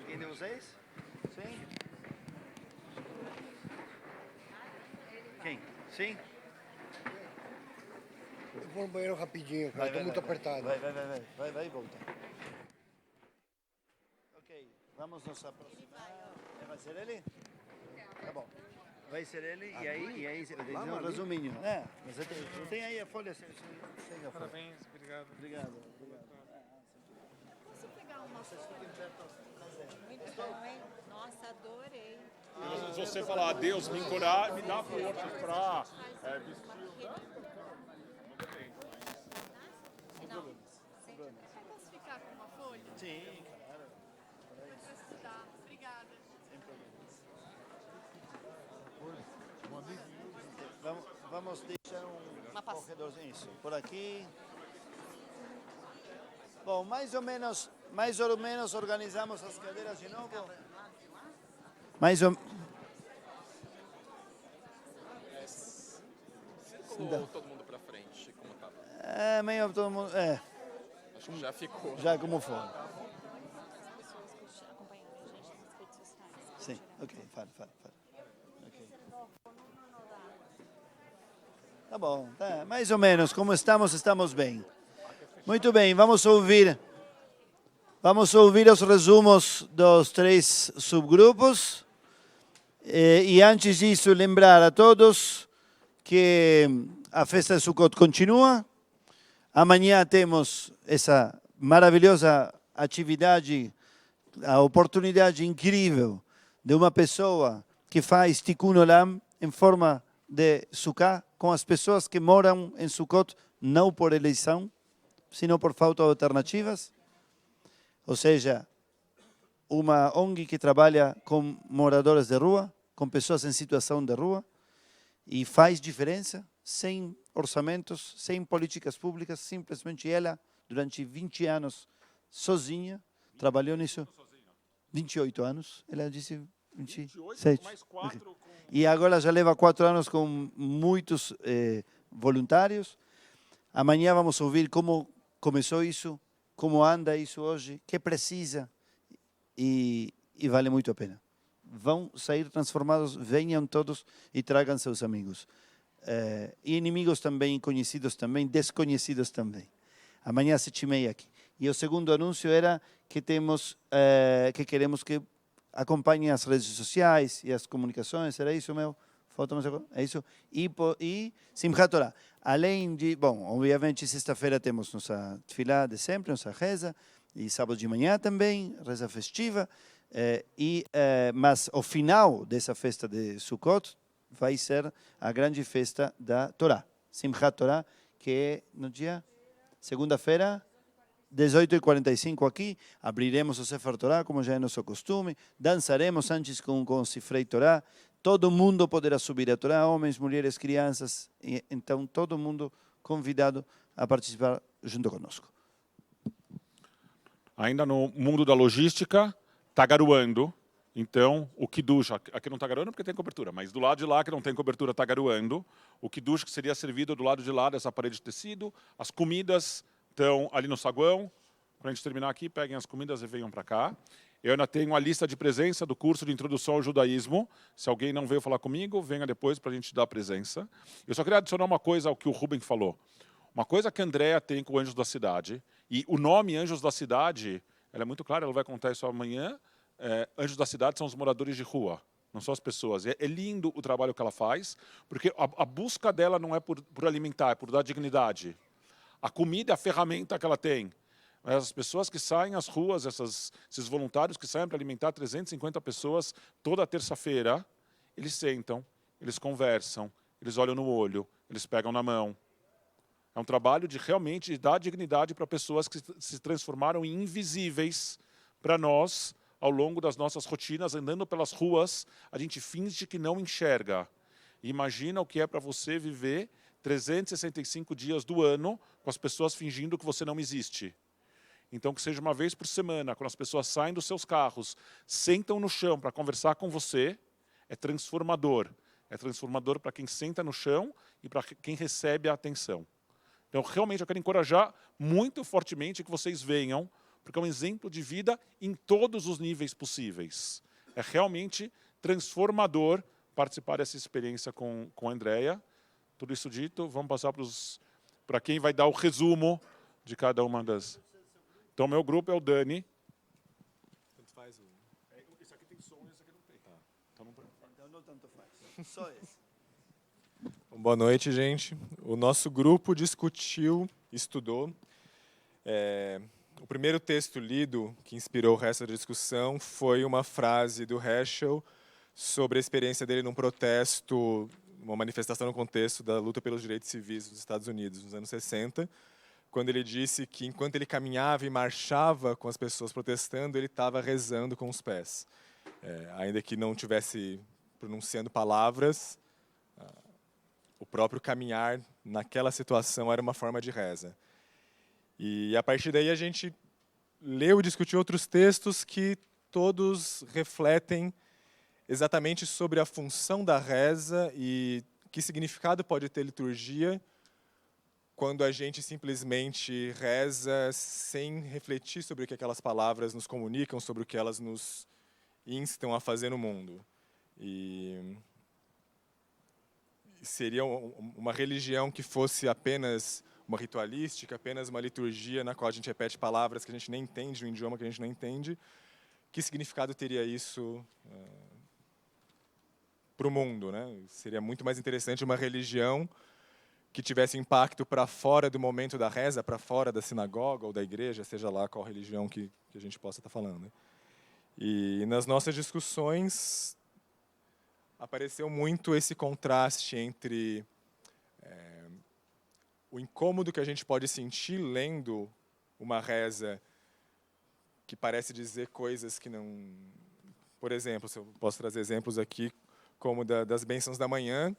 Alguém de vocês? Sim? Quem? Sim? Eu vou no banheiro rapidinho, cara. Estou muito apertado. Vai e volta. Ok, vamos nos aproximar. Vai ser ele? Tá bom. Vai ser ele e aí tem um resuminho. Você tem aí a folha? Sem a folha. Parabéns, obrigado. Obrigado. Posso pegar uma folha? Muito bom, hein? Nossa, adorei. Se você falar, Deus, me encoraja, me dá força para vestir. Posso ficar com uma folha? Sim, claro. Vou precisar. Obrigada. Sem problemas. Vamos deixar um corredorzinho. Isso, por aqui. Bom, mais ou menos organizamos as cadeiras de novo. Circulou todo mundo para frente, como estava. Meio todo mundo. Acho que já ficou. Já como for. As pessoas que acompanham a gente nas redes sociais. Sim, ok, fala. Okay. Tá bom, tá. Mais ou menos, como estamos bem. Muito bem, vamos ouvir os resumos dos 3 subgrupos. E antes disso, lembrar a todos que a festa de Sukkot continua. Amanhã temos essa maravilhosa atividade, a oportunidade incrível de uma pessoa que faz Tikkun Olam em forma de Sukkah com as pessoas que moram em Sukkot, não por eleição, sino por falta de alternativas. Ou seja, uma ONG que trabalha com moradores de rua, com pessoas em situação de rua, e faz diferença, sem orçamentos, sem políticas públicas, simplesmente ela, durante 20 anos, sozinha, trabalhou nisso. 28 anos, ela disse 27. Mais 4 E agora já leva 4 anos com muitos voluntários. Amanhã vamos ouvir como começou isso, como anda isso hoje, que precisa, e vale muito a pena. Vão sair transformados, venham todos e tragam seus amigos. E inimigos também, conhecidos também, desconhecidos também. Amanhã às 7h30 aqui. E o segundo anúncio era que queremos que acompanhem as redes sociais e as comunicações. Era isso, meu? Falta mais alguma? É isso? E Simchat Torah. Além de, bom, obviamente, sexta-feira temos nossa tefilá de sempre, nossa reza, e sábado de manhã também, reza festiva. Mas o final dessa festa de Sukkot vai ser a grande festa da Torá, Simchat Torah, que é no dia segunda-feira, 18h45 aqui. Abriremos o Sefer Torah, como já é nosso costume, dançaremos antes com o Sifrei Torah. Todo mundo poderá subir a Torá, homens, mulheres, crianças, então todo mundo convidado a participar junto conosco. Ainda no mundo da logística, está garoando. Então, o Kiddush, aqui não está garoando porque tem cobertura, mas do lado de lá, que não tem cobertura, está garoando. O Kiddush que seria servido do lado de lá dessa parede de tecido. As comidas estão ali no saguão. Quando a gente terminar aqui, peguem as comidas e venham para cá. Eu ainda tenho a lista de presença do curso de Introdução ao Judaísmo. Se alguém não veio falar comigo, venha depois para a gente dar a presença. Eu só queria adicionar uma coisa ao que o Ruben falou. Uma coisa que a Andrea tem com o Anjos da Cidade, e o nome Anjos da Cidade, ela é muito clara, ela vai contar isso amanhã. Anjos da Cidade são os moradores de rua, não são as pessoas. É lindo o trabalho que ela faz, porque a busca dela não é por alimentar, é por dar dignidade. A comida é a ferramenta que ela tem. As pessoas que saem às ruas, esses voluntários que saem para alimentar 350 pessoas toda terça-feira, eles sentam, eles conversam, eles olham no olho, eles pegam na mão. É um trabalho de realmente dar dignidade para pessoas que se transformaram em invisíveis para nós ao longo das nossas rotinas, andando pelas ruas, a gente finge que não enxerga. E imagina o que é para você viver 365 dias do ano com as pessoas fingindo que você não existe. Então, que seja uma vez por semana, quando as pessoas saem dos seus carros, sentam no chão para conversar com você, é transformador. É transformador para quem senta no chão e para quem recebe a atenção. Então, realmente, eu quero encorajar muito fortemente que vocês venham, porque é um exemplo de vida em todos os níveis possíveis. É realmente transformador participar dessa experiência com a Andrea. Tudo isso dito, vamos passar para quem vai dar o resumo de cada uma das... Então, meu grupo é o Dani. Tanto faz o... Esse aqui tem som e esse aqui não tem. Então não tanto faz. Só esse. Boa noite, gente. O nosso grupo discutiu, estudou. O primeiro texto lido, que inspirou o resto da discussão, foi uma frase do Heschel sobre a experiência dele num protesto, uma manifestação no contexto da luta pelos direitos civis dos Estados Unidos, nos anos 60, quando ele disse que, enquanto ele caminhava e marchava com as pessoas protestando, ele estava rezando com os pés. Ainda que não estivesse pronunciando palavras, o próprio caminhar naquela situação era uma forma de reza. E a partir daí a gente leu e discutiu outros textos que todos refletem exatamente sobre a função da reza e que significado pode ter liturgia quando a gente simplesmente reza sem refletir sobre o que aquelas palavras nos comunicam, sobre o que elas nos instam a fazer no mundo. E seria uma religião que fosse apenas uma ritualística, apenas uma liturgia na qual a gente repete palavras que a gente nem entende, um idioma que a gente não entende. Que significado teria isso para o mundo, né? Seria muito mais interessante uma religião que tivesse impacto para fora do momento da reza, para fora da sinagoga ou da igreja, seja lá qual religião que a gente possa estar falando, né? E nas nossas discussões apareceu muito esse contraste entre o incômodo que a gente pode sentir lendo uma reza que parece dizer coisas que não... Por exemplo, se eu posso trazer exemplos aqui, como das bênçãos da manhã,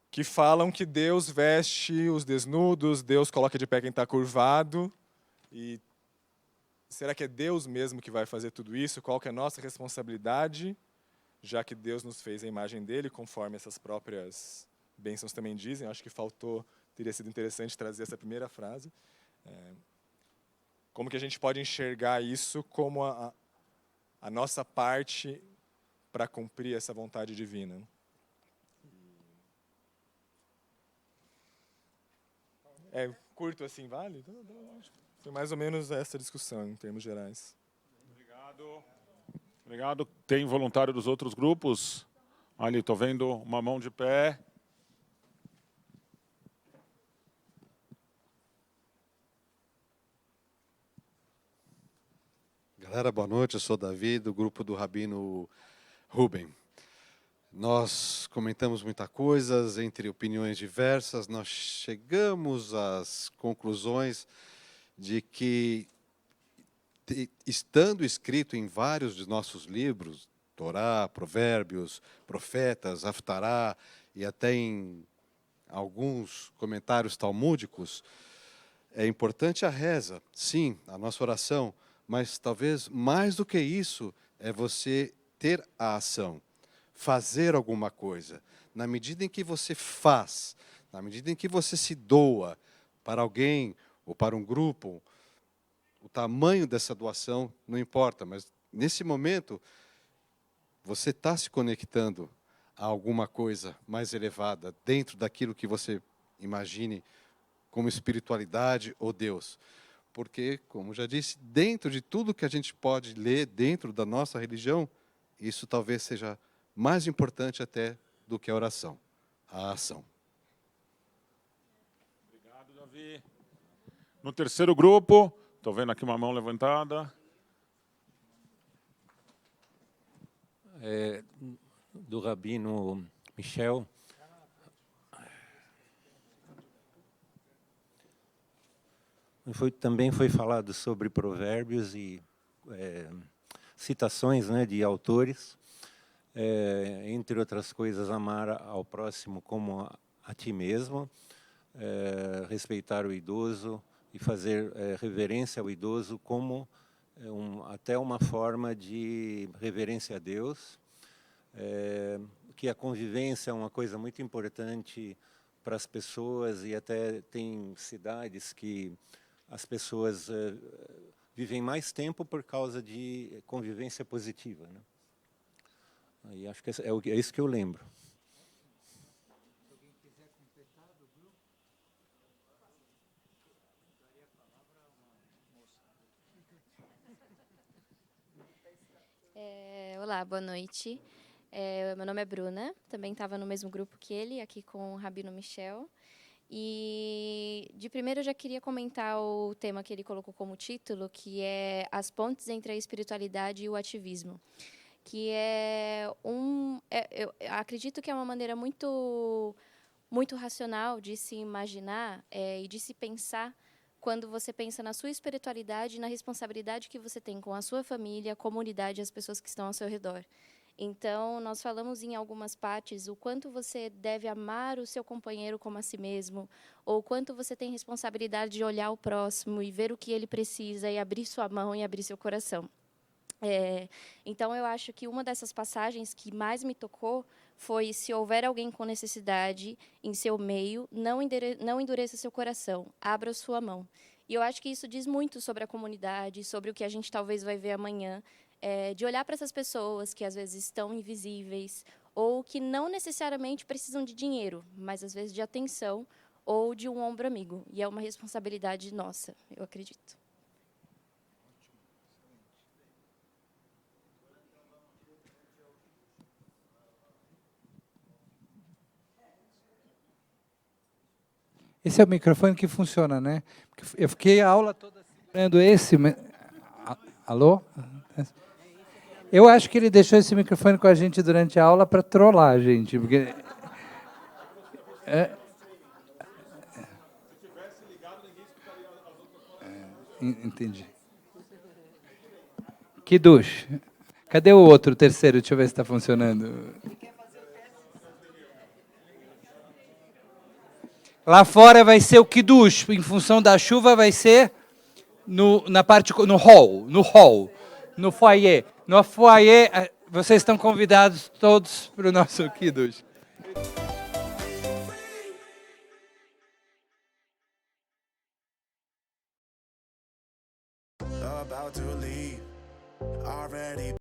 que falam que Deus veste os desnudos, Deus coloca de pé quem está curvado. E será que é Deus mesmo que vai fazer tudo isso? Qual que é a nossa responsabilidade, já que Deus nos fez a imagem dele, conforme essas próprias bênçãos também dizem? Acho que teria sido interessante trazer essa primeira frase. Como que a gente pode enxergar isso como a nossa parte para cumprir essa vontade divina? Curto assim, vale? Foi mais ou menos essa discussão, em termos gerais. Obrigado. Obrigado. Tem voluntário dos outros grupos? Ali, estou vendo uma mão de pé. Galera, boa noite. Eu sou Davi, do grupo do Rabino Ruben. Nós comentamos muita coisa, entre opiniões diversas, nós chegamos às conclusões de que, estando escrito em vários de nossos livros, Torá, Provérbios, Profetas, Haftará, e até em alguns comentários talmúdicos, é importante a reza, sim, a nossa oração, mas talvez mais do que isso é você ter a ação. Fazer alguma coisa. Na medida em que você faz, na medida em que você se doa para alguém ou para um grupo, o tamanho dessa doação não importa, mas nesse momento você está se conectando a alguma coisa mais elevada, dentro daquilo que você imagine como espiritualidade ou Deus. Porque, como já disse, dentro de tudo que a gente pode ler dentro da nossa religião, isso talvez seja mais importante até do que a oração, a ação. Obrigado, Davi. No terceiro grupo, estou vendo aqui uma mão levantada. Do Rabino Michel, Também foi falado sobre provérbios e citações, né, de autores, entre outras coisas, amar ao próximo como a ti mesmo, respeitar o idoso e fazer reverência ao idoso como até uma forma de reverência a Deus, que a convivência é uma coisa muito importante para as pessoas, e até tem cidades que as pessoas vivem mais tempo por causa de convivência positiva, né? E acho que é isso que eu lembro. Olá, boa noite. Meu nome é Bruna, também estava no mesmo grupo que ele, aqui com o Rabino Michel. E, de primeiro, eu já queria comentar o tema que ele colocou como título, que é as pontes entre a espiritualidade e o ativismo. Que eu acredito que é uma maneira muito racional de se imaginar e de se pensar quando você pensa na sua espiritualidade e na responsabilidade que você tem com a sua família, a comunidade e as pessoas que estão ao seu redor. Então, nós falamos em algumas partes o quanto você deve amar o seu companheiro como a si mesmo, ou o quanto você tem responsabilidade de olhar o próximo e ver o que ele precisa e abrir sua mão e abrir seu coração. Então, eu acho que uma dessas passagens que mais me tocou foi: se houver alguém com necessidade em seu meio, não endureça seu coração, abra sua mão. E eu acho que isso diz muito sobre a comunidade, sobre o que a gente talvez vai ver amanhã, de olhar para essas pessoas que às vezes estão invisíveis ou que não necessariamente precisam de dinheiro, mas às vezes de atenção ou de um ombro amigo. E é uma responsabilidade nossa, eu acredito. Esse é o microfone que funciona, né? Eu fiquei a aula toda segurando esse. Alô? Eu acho que ele deixou esse microfone com a gente durante a aula para trollar a gente. Porque... Entendi. Kiddush. Cadê o outro, o terceiro? Deixa eu ver se está funcionando. Lá fora vai ser o Kiddush, em função da chuva vai ser no hall, no foyer. No foyer, vocês estão convidados todos para o nosso Kiddush.